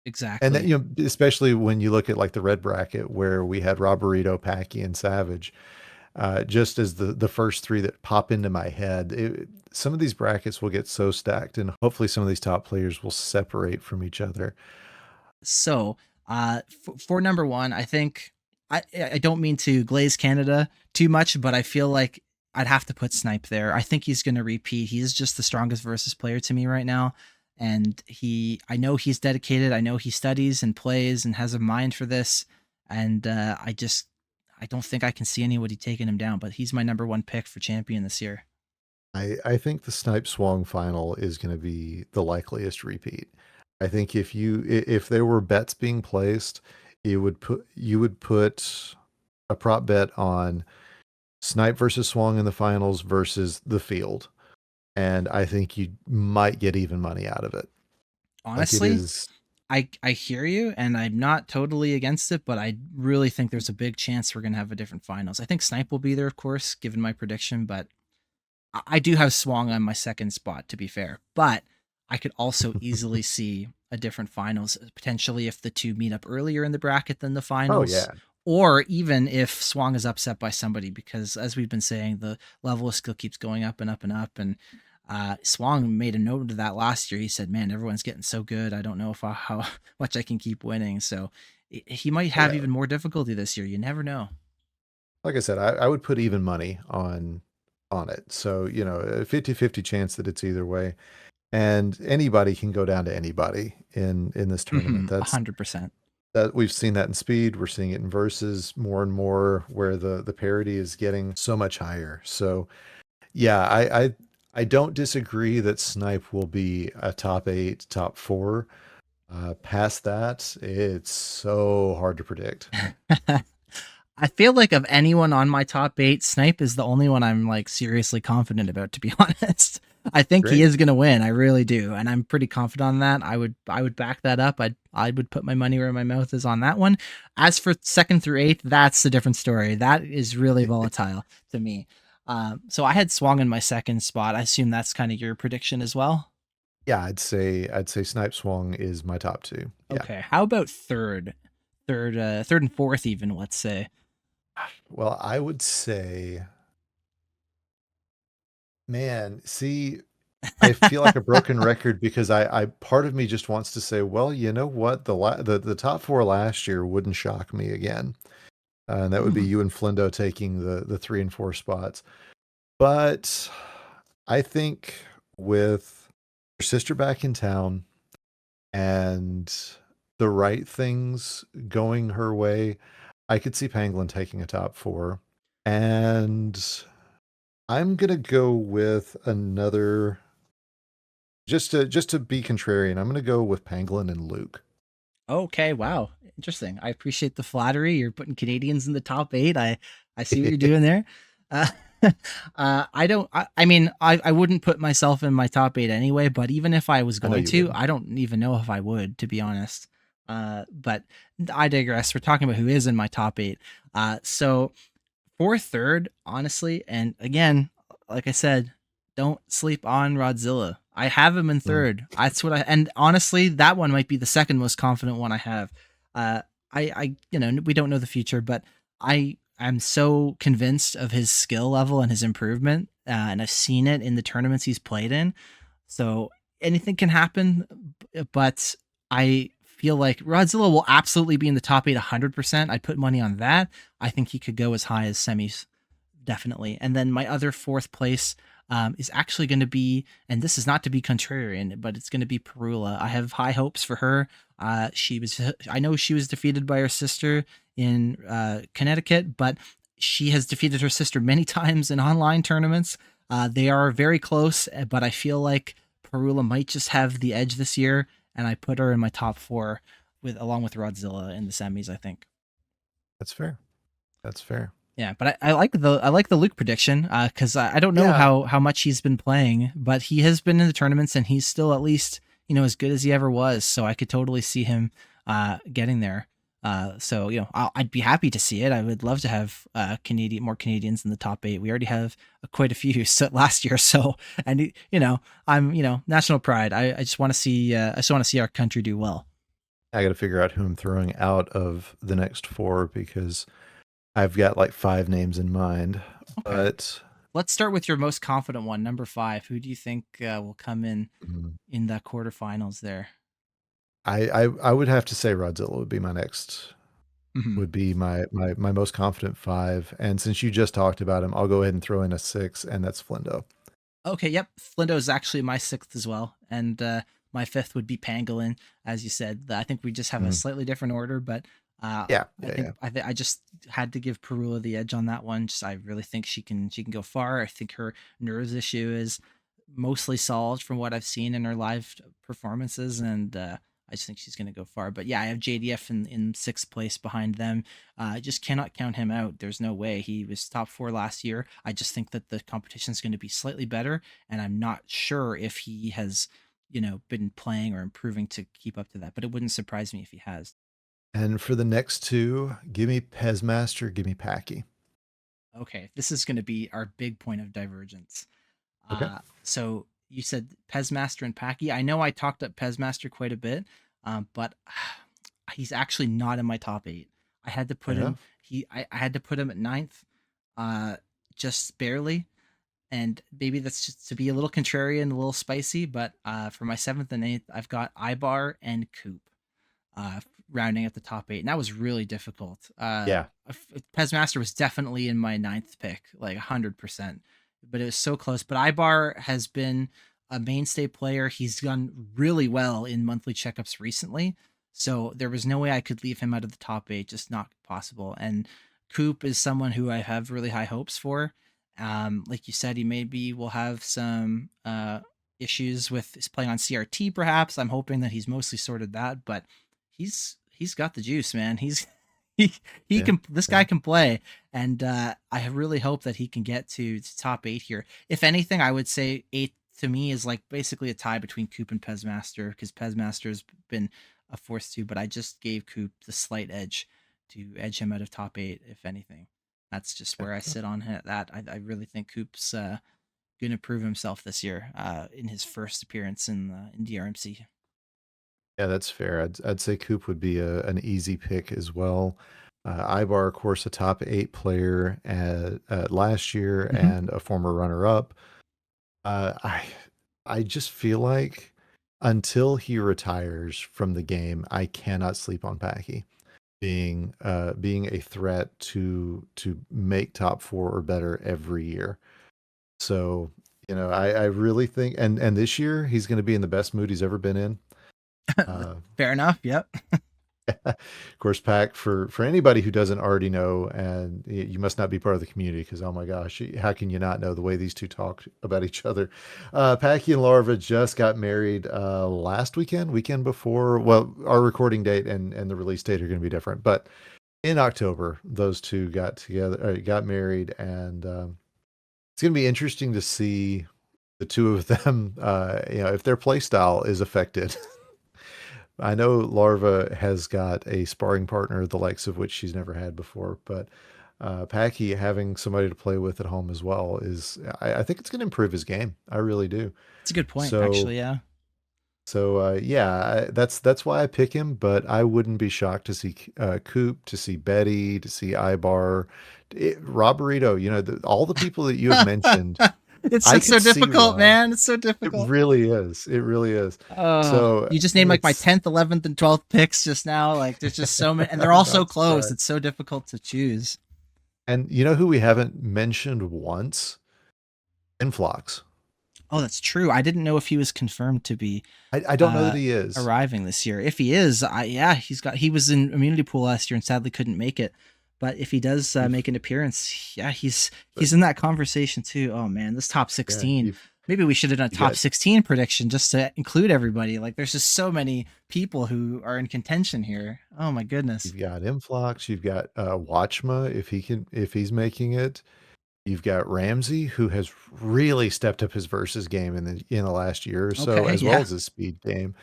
and then Exactly. especially when you look at like the red bracket where we had Roberito, Packy, and Savage, just as the first three that pop into my head. Some of these brackets will get so stacked, and hopefully some of these top players will separate from each other. So, for number one, I think I don't mean to glaze Canada too much, but I feel like I'd have to put Snipe there. I think he's going to repeat. He is just the strongest versus player to me right now, and I know he's dedicated. I know he studies and plays and has a mind for this, and I don't think I can see anybody taking him down. But he's my number one pick for champion this year. I think the Snipe Swong final is going to be the likeliest repeat. I think if there were bets being placed, you would put a prop bet on Snipe versus Swong in the finals versus the field, and I think you might get even money out of it. Like it Honestly, is. I hear you, and I'm not totally against it, but I really think there's a big chance we're gonna have a different finals. I think Snipe will be there, of course, given my prediction, but I do have Swong on my second spot, to be fair. But I could also easily see a different finals, potentially if the two meet up earlier in the bracket than the Oh finals, yeah. or even if Swong is upset by somebody, because as we've been saying, the level of skill keeps going up and up and up. And Swong made a note of that last year. He said, "Man, everyone's getting so good. I don't know if how much I can keep winning." So he might have Yeah. even more difficulty this year. You never know. Like I said, I would put even money on it. So, a 50-50 chance that it's either way. And anybody can go down to anybody in this tournament. 100%. That we've seen that in speed. We're seeing it in verses more and more where the parity is getting so much higher. So yeah, I don't disagree that Snipe will be a top 8, top 4. Past that, it's so hard to predict. I feel like of anyone on my top 8, Snipe is the only one I'm like seriously confident about, to be honest. I think he Great. is going to win. I really do. And I'm pretty confident on that. I would back that up. I would put my money where my mouth is on that one. As for second through 8th, that's a different story. That is really volatile to me. So I had Swung in my second spot. I assume that's kind of your prediction as well. Yeah, I'd say Snipe Swung is my top 2. Yeah. Okay. How about third and fourth even, let's say. Well, I would say, man, see, I feel like a broken record because I part of me just wants to say, well, you know what? The top 4 last year wouldn't shock me again. And that would be Mhm. you and Flindo taking the 3 and 4 spots. But I think with your sister back in town, and the right things going her way, I could see Pangolin taking a top four. And I'm gonna go with another, just to be contrarian. I'm gonna go with Pangolin and Luke. Okay, wow. Interesting. I appreciate the flattery. You're putting Canadians in the top 8. I see what you're doing there. Uh, I don't I mean I wouldn't put myself in my top 8 anyway, but even if I was I know going you to, wouldn't. I don't even know if I would, to be honest. But I digress. We're talking about who is in my top 8. So for third, honestly, and again, like I said, don't sleep on Rodzilla. I have him in Mm. third. That's what and honestly, that one might be the second most confident one I have. Uh, we don't know the future, but I'm so convinced of his skill level and his improvement, and I've seen it in the tournaments he's played in. So anything can happen, but I feel like Rodzilla will absolutely be in the top 8 100%. I'd put money on that. I think he could go as high as semis, definitely. And then my other fourth place is actually going to be, and this is not to be contrarian, but it's going to be Perula. I have high hopes for her. I know she was defeated by her sister in Connecticut, but she has defeated her sister many times in online tournaments. They are very close, but I feel like Perula might just have the edge this year, and I put her in my top 4 along with Rodzilla in the semis, I think. That's fair. That's fair. Yeah, but I like the Luke prediction because I don't know Yeah, how much he's been playing, but he has been in the tournaments and he's still at least as good as he ever was. So I could totally see him getting there. So I'd be happy to see it. I would love to have more Canadians in the top 8. We already have quite a few last year. So and I'm national pride. I just want to see our country do well. I got to figure out who I'm throwing out of the next four because I've got like five names in mind. Okay, But let's start with your most confident one, number 5. Who do you think will come in the quarterfinals there? I would have to say Rodzilla would be my next, Mhm. would be my most confident five. And since you just talked about him, I'll go ahead and throw in a six, and that's Flindo. Okay, yep. Flindo is actually my 6th as well, and my 5th would be Pangolin, as you said. I think we just have a Mhm. slightly different order, but Yeah, I yeah, think yeah. I just had to give Perula the edge on that one. Just I really think she can go far. I think her nerves issue is mostly solved from what I've seen in her live performances, and I just think she's going to go far. But yeah, I have JDF in 6th place behind them. I just cannot count him out. There's no way. He was top 4 last year. I just think that the competition is going to be slightly better, and I'm not sure if he has been playing or improving to keep up to that. But it wouldn't surprise me if he has. And for the next two, give me Pezmaster, give me Packy. Okay, this is going to be our big point of divergence. Okay. So you said Pezmaster and Packy. I know I talked up Pezmaster quite a bit, but he's actually not in my top 8. I had to Fair put him. enough. I had to put him at ninth, uh, just barely. And maybe that's just to be a little contrarian, a little spicy. But for my 7th and 8th, I've got Ibar and Coop rounding at the top 8, and that was really difficult. Yeah. Pezmaster was definitely in my ninth pick, like 100%, but it was so close. But Ibar has been a mainstay player. He's done really well in monthly checkups recently, so there was no way I could leave him out of the top 8, just not possible. And Coop is someone who I have really high hopes for. Like you said, he maybe will have some issues with his playing on CRT, perhaps. I'm hoping that he's mostly sorted that, but he's got the juice, man. He he Yeah. can this Yeah. guy can play, and I really hope that he can get to top 8 here. If anything, I would say 8 to me is like basically a tie between Coop and Pezmaster, because Pezmaster's been a force too, but I just gave Coop the slight edge to edge him out of top 8. If anything, that's just where I sit on that. I really think Coop's going to prove himself this year in his first appearance in DRMC. Yeah, that's fair. I'd say Coop would be an easy pick as well. Ibar, of course, a top eight player at last year Mm-hmm. and a former runner-up. Uh, I I just feel like until he retires from the game, I cannot sleep on Packy being a threat to make top four or better every year. So, I really think, and this year he's going to be in the best mood he's ever been in. Fair enough. Yep. Of course, Pack, for anybody who doesn't already know, and you must not be part of the community because oh my gosh, how can you not know the way these two talk about each other? Packy and Larva just got married last weekend before. Well, our recording date and the release date are going to be different, but in October, those two got together, got married, and it's going to be interesting to see the two of them. If their play style is affected. I know Larva has got a sparring partner, the likes of which she's never had before, but Packy having somebody to play with at home as well I think it's going to improve his game. I really do. It's a good point, So, actually. Yeah. yeah, that's why I pick him. But I wouldn't be shocked to see Coop, to see Betty, to see Ibar, Rob Burrito. All the people that you have mentioned. It's I so could see difficult, Rob. man. It's so It difficult. really is. It really is. Oh, So you just named like my it's 10th, 11th, and 12th picks just now. Like, there's just so many, and they're all so not close. surprised. It's so difficult to choose. And you know who we haven't mentioned once? Influx. Oh, that's true. I didn't know if he was confirmed to be I don't know that he is. arriving this year. If he is, yeah, he was in immunity pool last year and sadly couldn't make it. But if he does make an appearance, yeah, he's in that conversation too. Oh man, this top Yeah, 16. Maybe we should have done a you top got 16 prediction just to include everybody. Like, there's just so many people who are in contention here. Oh my goodness. you've got Influx, you've got Watchma if he's making it. You've got Ramsey, who has really stepped up his versus game in the last year or so, Okay, as well yeah, as his speed game.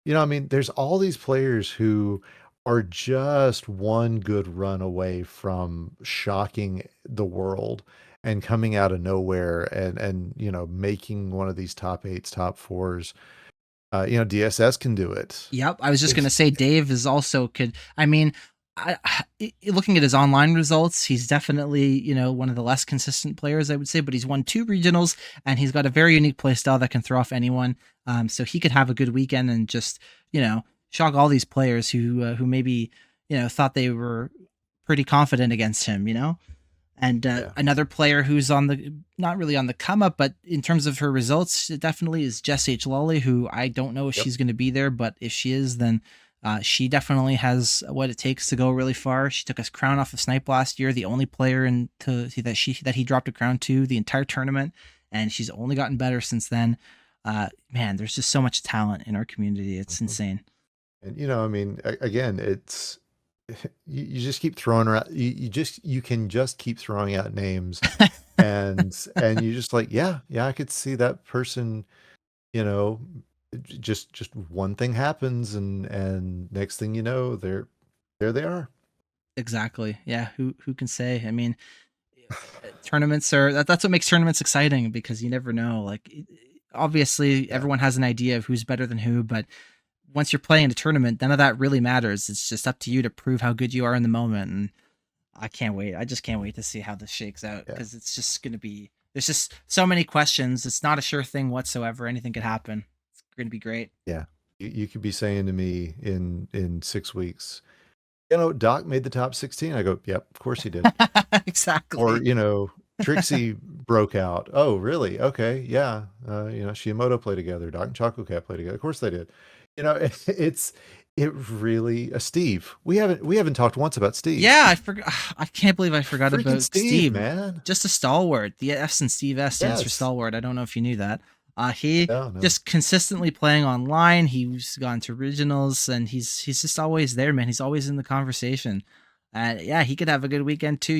I mean, there's all these players who are just one good run away from shocking the world and coming out of nowhere and making one of these top eights, top fours. DSS can do it. yep. I was just gonna It's say Dave is also could. I mean, looking at his online results, he's definitely one of the less consistent players, I would say. But he's won 2 regionals, and he's got a very unique play style that can throw off anyone. So he could have a good weekend and just shock all these players who maybe thought they were pretty confident against him. And yeah. another player who's not really on the come up, but in terms of her results, it definitely is Jess H. Lawley, who I don't know if Yep. she's going to be there, but if she is, then she definitely has what it takes to go really far. She took a crown off of Snipe last year, the only player that he dropped a crown to the entire tournament, and she's only gotten better since then. Man, there's just so much talent in our community. It's Mhm. insane. And I mean, again, it's you just keep throwing around. You can just keep throwing out names, and you just like, yeah, I could see that person. You know, just one thing happens, and next thing you know, there they are. Exactly. Yeah. Who can say? I mean, tournaments that's what makes tournaments exciting, because you never know. Like, obviously Yeah, everyone has an idea of who's better than who, but once you're playing a tournament, none of that really matters. It's just up to you to prove how good you are in the moment. And I can't wait. I just can't wait to see how this shakes out, yeah, because it's just going to be, there's just so many questions. It's not a sure thing whatsoever. Anything could happen. It's going to be great. yeah. You could be saying to me in 6 weeks, Doc made the top 16. I go, yep, of course he did. Or, Exactly. Trixie broke out. Oh, really? Okay, yeah. Shiimoto played together. Doc and Choco Cat played together. Of course they did. It really. Steve. We haven't talked once about Steve. Yeah, I forgot. I can't believe I forgot Freaking about Steve, Steve. man. Just a stalwart. The S in Steve S stands for Yes. stalwart. I don't know if you knew that. He No, no. just consistently playing online. He's gone to regionals, and he's just always there, man. He's always in the conversation. And yeah, he could have a good weekend too.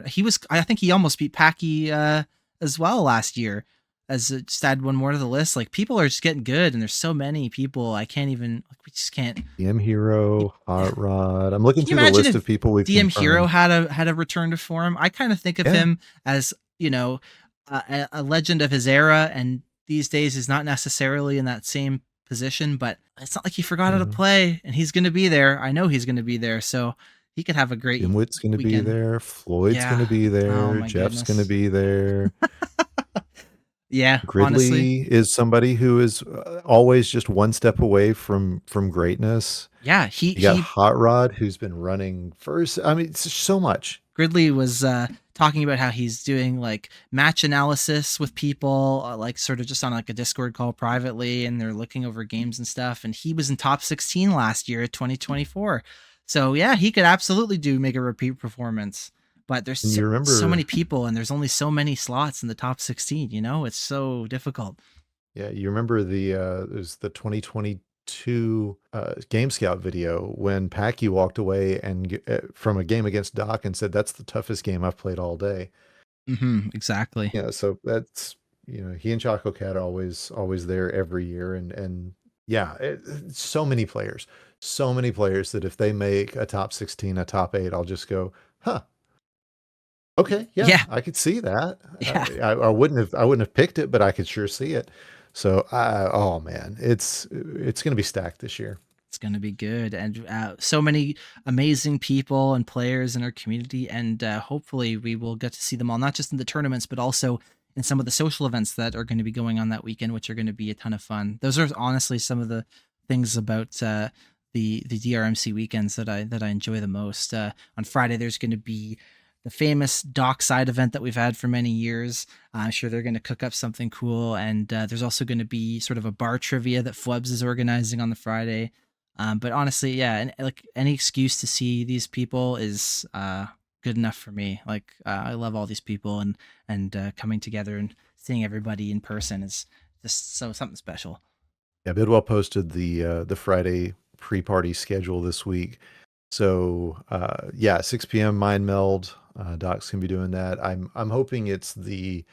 He was. I think he almost beat Packy as well last year. Just add one more to the list. Like, people are just getting good, and there's so many people. I can't even. Like, we just can't. DM Hero, Hot Rod. I'm looking Can you through the imagine list if of people we've DM Hero confirmed. had a return to form? I kind of think of Yeah. him as a legend of his era, and these days is not necessarily in that same position. But it's not like he forgot how to Mhm. play, and he's going to be there. I know he's going to be there, so he could have a great Dimwit's going to be weekend. there. Floyd's going to Yeah. be Oh there. my Jeff's going to goodness. be there. Yeah. Honestly. Gridley is somebody who is always just one step away from greatness. Yeah. He You got he Hot Rod, who's been running first. I mean, it's so much. Gridley was talking about how he's doing like match analysis with people, like sort of just on like a Discord call privately, and they're looking over games and stuff. And he was in top 16 last year at 2024. So yeah, he could absolutely make a repeat performance. But there's And you so many remember, people, and there's only so many slots in the top 16. You know, it's so difficult. yeah, you remember it was the 2022 Game Scout video when Packy walked away from a game against Doc and said, "That's the toughest game I've played all day." Exactly. Yeah, so that's, he and Choco Cat are always there every year, and yeah, so many players that if they make a top 16, a top 8, I'll just go, huh, okay, yeah, Yeah, I could see that. yeah. I wouldn't have picked it, but I could sure see it. So, oh man, it's gonna be stacked this year. It's going to be good, and so many amazing people and players in our community, and hopefully we will get to see them all, not just in the tournaments but also in some of the social events that are going to be going on that weekend, which are going to be a ton of fun. Those are honestly some of the things about the DRMC weekends that I enjoy the most. On Friday there's going to be the famous dockside event that we've had for many years. I'm sure they're going to cook up something cool, and there's also going to be sort of a bar trivia that Flubs is organizing on the Friday. But honestly, yeah, and like any excuse to see these people is good enough for me. Like I love all these people, and coming together and seeing everybody in person is just so something special. Yeah, Bidwell posted the Friday pre-party schedule this week. So yeah, 6 p.m. Mind Meld. Doc's gonna be doing that. I'm hoping it's the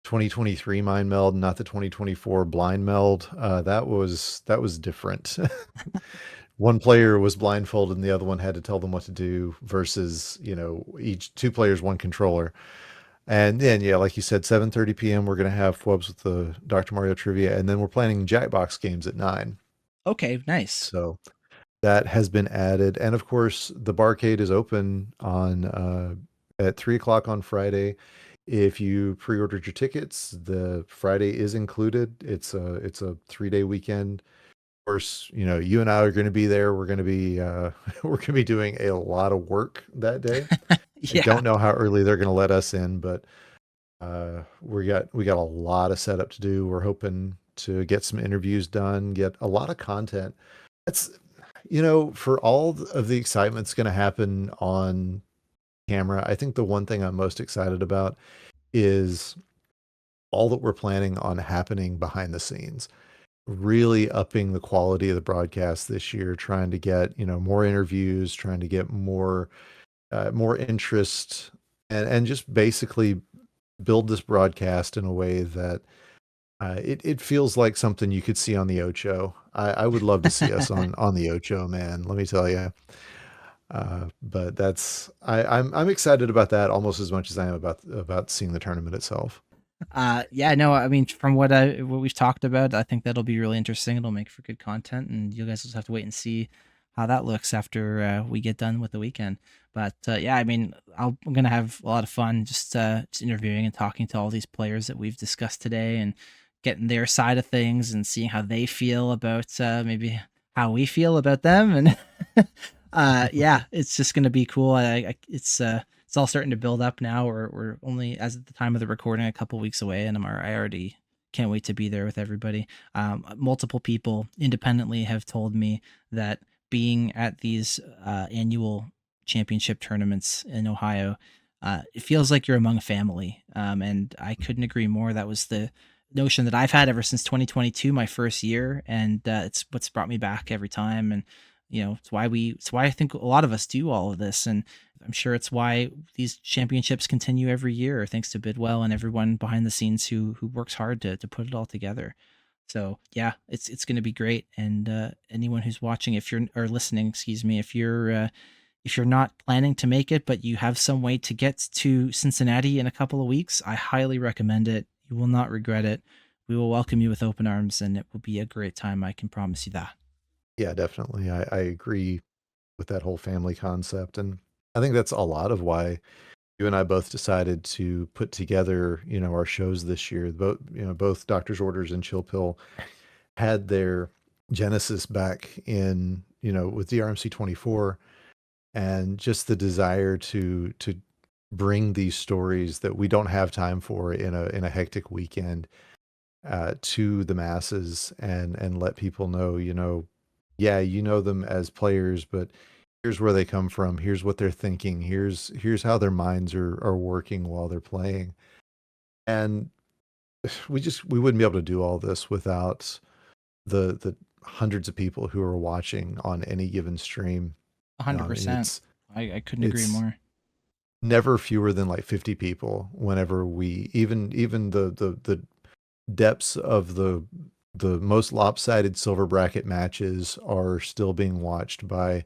2023 Mind Meld, not the 2024 Blind Meld. That was different. One player was blindfolded and the other one had to tell them what to do versus, each two players, one controller. And then, yeah, like you said, 7:30 p.m. we're gonna have Fwubs with the Dr. Mario trivia, and then we're planning Jackbox games at 9. Okay, nice. So that has been added, and of course, the barcade is open on at 3 o'clock on Friday. If you pre-ordered your tickets, the Friday is included. It's a 3-day weekend. Of course, you and I are going to be there. We're going to be we're going to be doing a lot of work that day. I Yeah. don't know how early they're going to let us in, but we got a lot of setup to do. We're hoping to get some interviews done, get a lot of content. That's for all of the excitement that's going to happen on camera, I think the one thing I'm most excited about is all that we're planning on happening behind the scenes. Really upping the quality of the broadcast this year, trying to get, more interviews, trying to get more interest, and just basically build this broadcast in a way that it feels like something you could see on the Ocho. I would love to see us on the Ocho, man. Let me tell you. But I'm excited about that almost as much as I am about seeing the tournament itself. Yeah, no, I mean, from what we've talked about, I think that'll be really interesting. It'll make for good content, and you guys will just have to wait and see how that looks after we get done with the weekend. But yeah, I mean, I'm gonna have a lot of fun just interviewing and talking to all these players that we've discussed today, and getting their side of things and seeing how they feel about maybe how we feel about them. And yeah, it's just gonna be cool. It's all starting to build up now. We're only, as at the time of the recording, a couple weeks away, and I already can't wait to be there with everybody. Multiple people independently have told me that being at these annual championship tournaments in Ohio, it feels like you're among family, and I couldn't agree more. That was the notion that I've had ever since 2022, my first year, and it's what's brought me back every time. And it's why I think a lot of us do all of this, and I'm sure it's why these championships continue every year, thanks to Bidwell and everyone behind the scenes who works hard to put it all together. So yeah, it's going to be great. And anyone who's watching, if you're or listening, excuse me, if you're not planning to make it, but you have some way to get to Cincinnati in a couple of weeks, I highly recommend it. You will not regret it. We will welcome you with open arms, and it will be a great time. I can promise you that. Yeah, definitely. I agree with that whole family concept, and I think that's a lot of why you and I both decided to put together, our shows this year. Both Doctor's Orders and Chill Pill had their genesis back in, with DRMC 24, and just the desire to bring these stories that we don't have time for in a hectic weekend to the masses and let people know, yeah, you know them as players, but here's where they come from. Here's what they're thinking. Here's how their minds are working while they're playing. And we wouldn't be able to do all this without the hundreds of people who are watching on any given stream. And 100%. I couldn't agree it's more. never fewer than like 50 people whenever we even the depths of the most lopsided silver bracket matches are still being watched by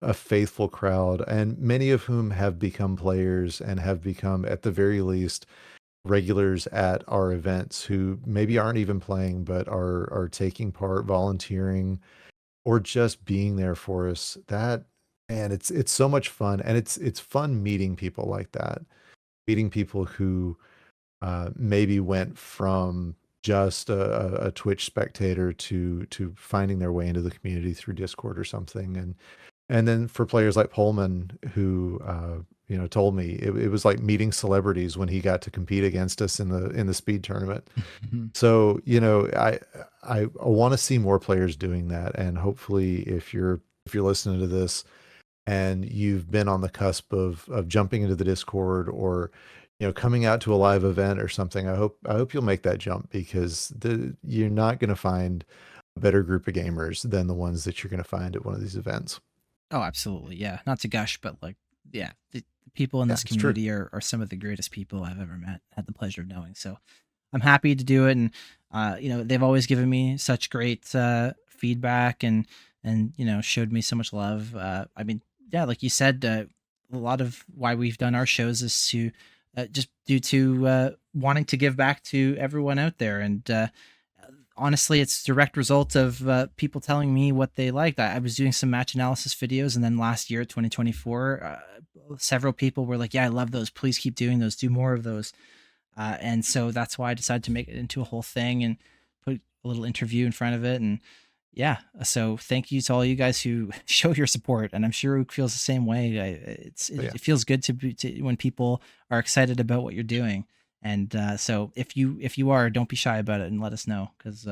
a faithful crowd, and many of whom have become players and have become, at the very least, regulars at our events who maybe aren't even playing but are taking part, volunteering, or just being there for us. That, man, it's so much fun, and it's fun meeting people like that, meeting people who maybe went from just a Twitch spectator to finding their way into the community through Discord or something. And then for players like Pullman, who told me it was like meeting celebrities when he got to compete against us in the speed tournament. So I want to see more players doing that, and hopefully if you're listening to this and you've been on the cusp of jumping into the Discord, or coming out to a live event or something, I hope you'll make that jump, because you're not going to find a better group of gamers than the ones that you're going to find at one of these events. Oh, absolutely. Yeah. Not to gush, but like, yeah, the people in Yeah, this it's true. community are some of the greatest people I've ever met, had the pleasure of knowing. So I'm happy to do it. And, they've always given me such great feedback and, showed me so much love. I mean, yeah, like you said, a lot of why we've done our shows is to just due to wanting to give back to everyone out there. And, honestly, it's direct result of people telling me what they liked. I was doing some match analysis videos, and then last year, 2024, several people were like, "Yeah, I love those. Please keep doing those. Do more of those." And so that's why I decided to make it into a whole thing and put a little interview in front of it. And yeah, so thank you to all you guys who show your support, and I'm sure Ook feels the same way. But yeah, It feels good to when people are excited about what you're doing. And so if you are, don't be shy about it and let us know, because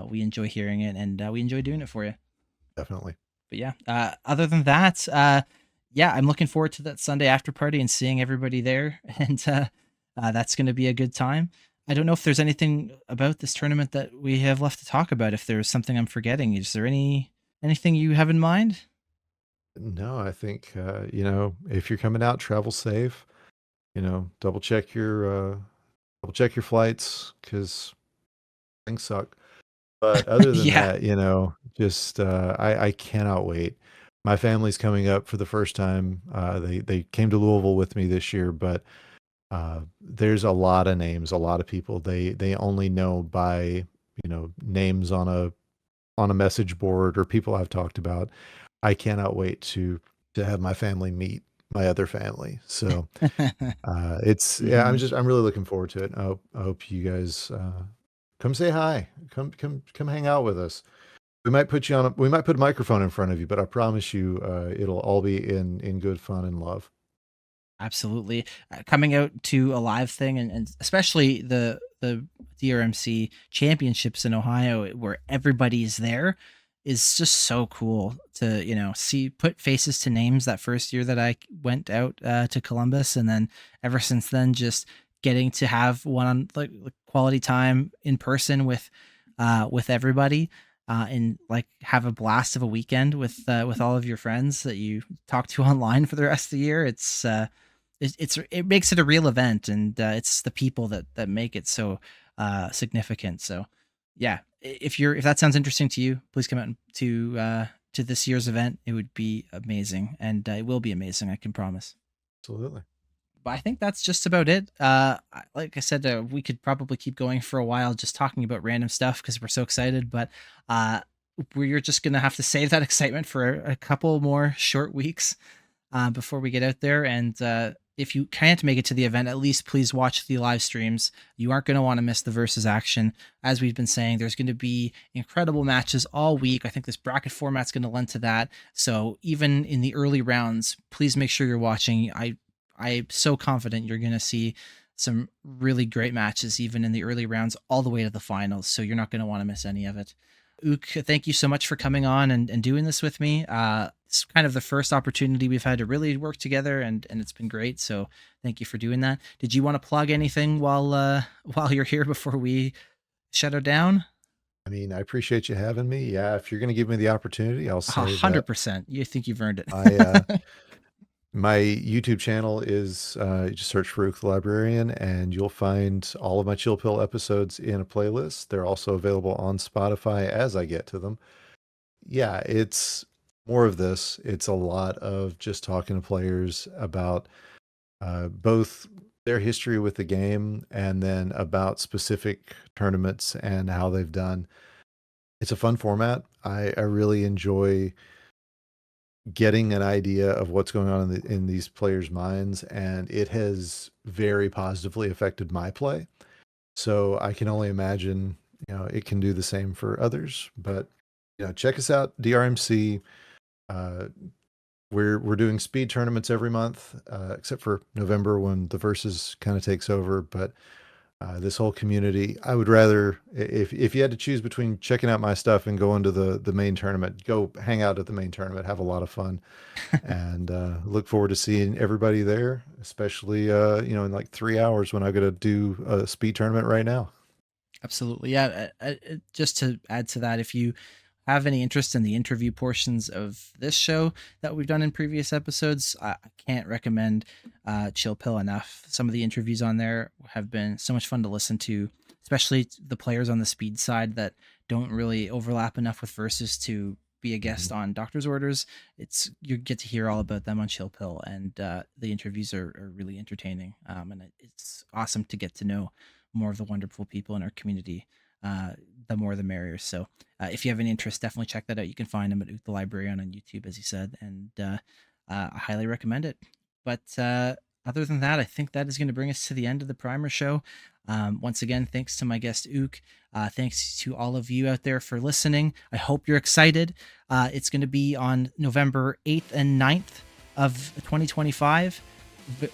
we enjoy hearing it, and we enjoy doing it for you. definitely. But yeah, other than that, yeah, I'm looking forward to that Sunday after party and seeing everybody there, and that's going to be a good time. I don't know if there's anything about this tournament that we have left to talk about. If there's something I'm forgetting, is there anything you have in mind? No, I think if you're coming out, travel safe. Double check your flights, because things suck. But other than Yeah. that, just I cannot wait. My family's coming up for the first time. They came to Louisville with me this year, but there's a lot of names, a lot of people they only know by names on a message board or people I've talked about. I cannot wait to have my family meet my other family. So it's yeah, Hmm. I'm really looking forward to it. I hope you guys come say hi. Come hang out with us. We might put a microphone in front of you, but I promise you it'll all be in good fun and love. Absolutely. Coming out to a live thing, and especially the DrMC championships in Ohio, where everybody is there, is just so cool to see, put faces to names. That first year that I went out to Columbus, and then ever since then, just getting to have one on like quality time in person with everybody, and like have a blast of a weekend with all of your friends that you talk to online for the rest of the year. It makes it a real event, and it's the people that make it so significant. So yeah, if that sounds interesting to you, please come out to this year's event. It would be amazing, and it will be amazing, I can promise. Absolutely. But I think that's just about it. Like I said, we could probably keep going for a while just talking about random stuff because we're so excited. But uh, we're just gonna have to save that excitement for a couple more short weeks before we get out there. And if you can't make it to the event, at least please watch the live streams. You aren't going to want to miss the versus action. As we've been saying, there's going to be incredible matches all week. I think this bracket format's going to lend to that. So even in the early rounds, please make sure you're watching. I'm so confident you're going to see some really great matches, even in the early rounds, all the way to the finals. So you're not going to want to miss any of it. Ook, thank you so much for coming on and doing this with me. It's kind of the first opportunity we've had to really work together, and it's been great. So thank you for doing that. Did you want to plug anything while you're here before we shut it down? I mean, I appreciate you having me. Yeah, if you're going to give me the opportunity, I'll say that 100%. You think you've earned I it. my YouTube channel is you just search for Ook the Librarian, and you'll find all of my Chill Pill episodes in a playlist. They're also available on Spotify as I get to them. Yeah, it's more of this. It's a lot of just talking to players about both their history with the game and then about specific tournaments and how they've done. It's a fun format. I really enjoy getting an idea of what's going on in these players' minds, and it has very positively affected my play. So I can only imagine, it can do the same for others. But check us out, DrMC. Uh, we're doing speed tournaments every month, except for November when the versus kind of takes over. But this whole community, I would rather, if you had to choose between checking out my stuff and going to the main tournament, go hang out at the main tournament, have a lot of fun, and look forward to seeing everybody there, especially in like 3 hours when I'm gonna do a speed tournament right now. Absolutely. Yeah. Just to add to that, if you have any interest in the interview portions of this show that we've done in previous episodes, I can't recommend Chill Pill enough. Some of the interviews on there have been so much fun to listen to, especially the players on the speed side that don't really overlap enough with versus to be a guest Mhm. on Doctor's Orders. It's you get to hear all about them on Chill Pill, and the interviews are really entertaining. And it's awesome to get to know more of the wonderful people in our community. The more the merrier. So if you have any interest, definitely check that out. You can find him at Ook the Librarian on YouTube, as he said, and I highly recommend it. But other than that, I think that is going to bring us to the end of the primer show. Once again, thanks to my guest Ook. Thanks to all of you out there for listening. I hope you're excited. It's going to be on November 8th and 9th of 2025.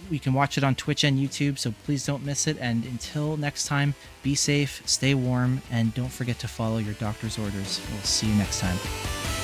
We can watch it on Twitch and YouTube, so please don't miss it. And until next time, be safe, stay warm, and don't forget to follow your doctor's orders. We'll see you next time.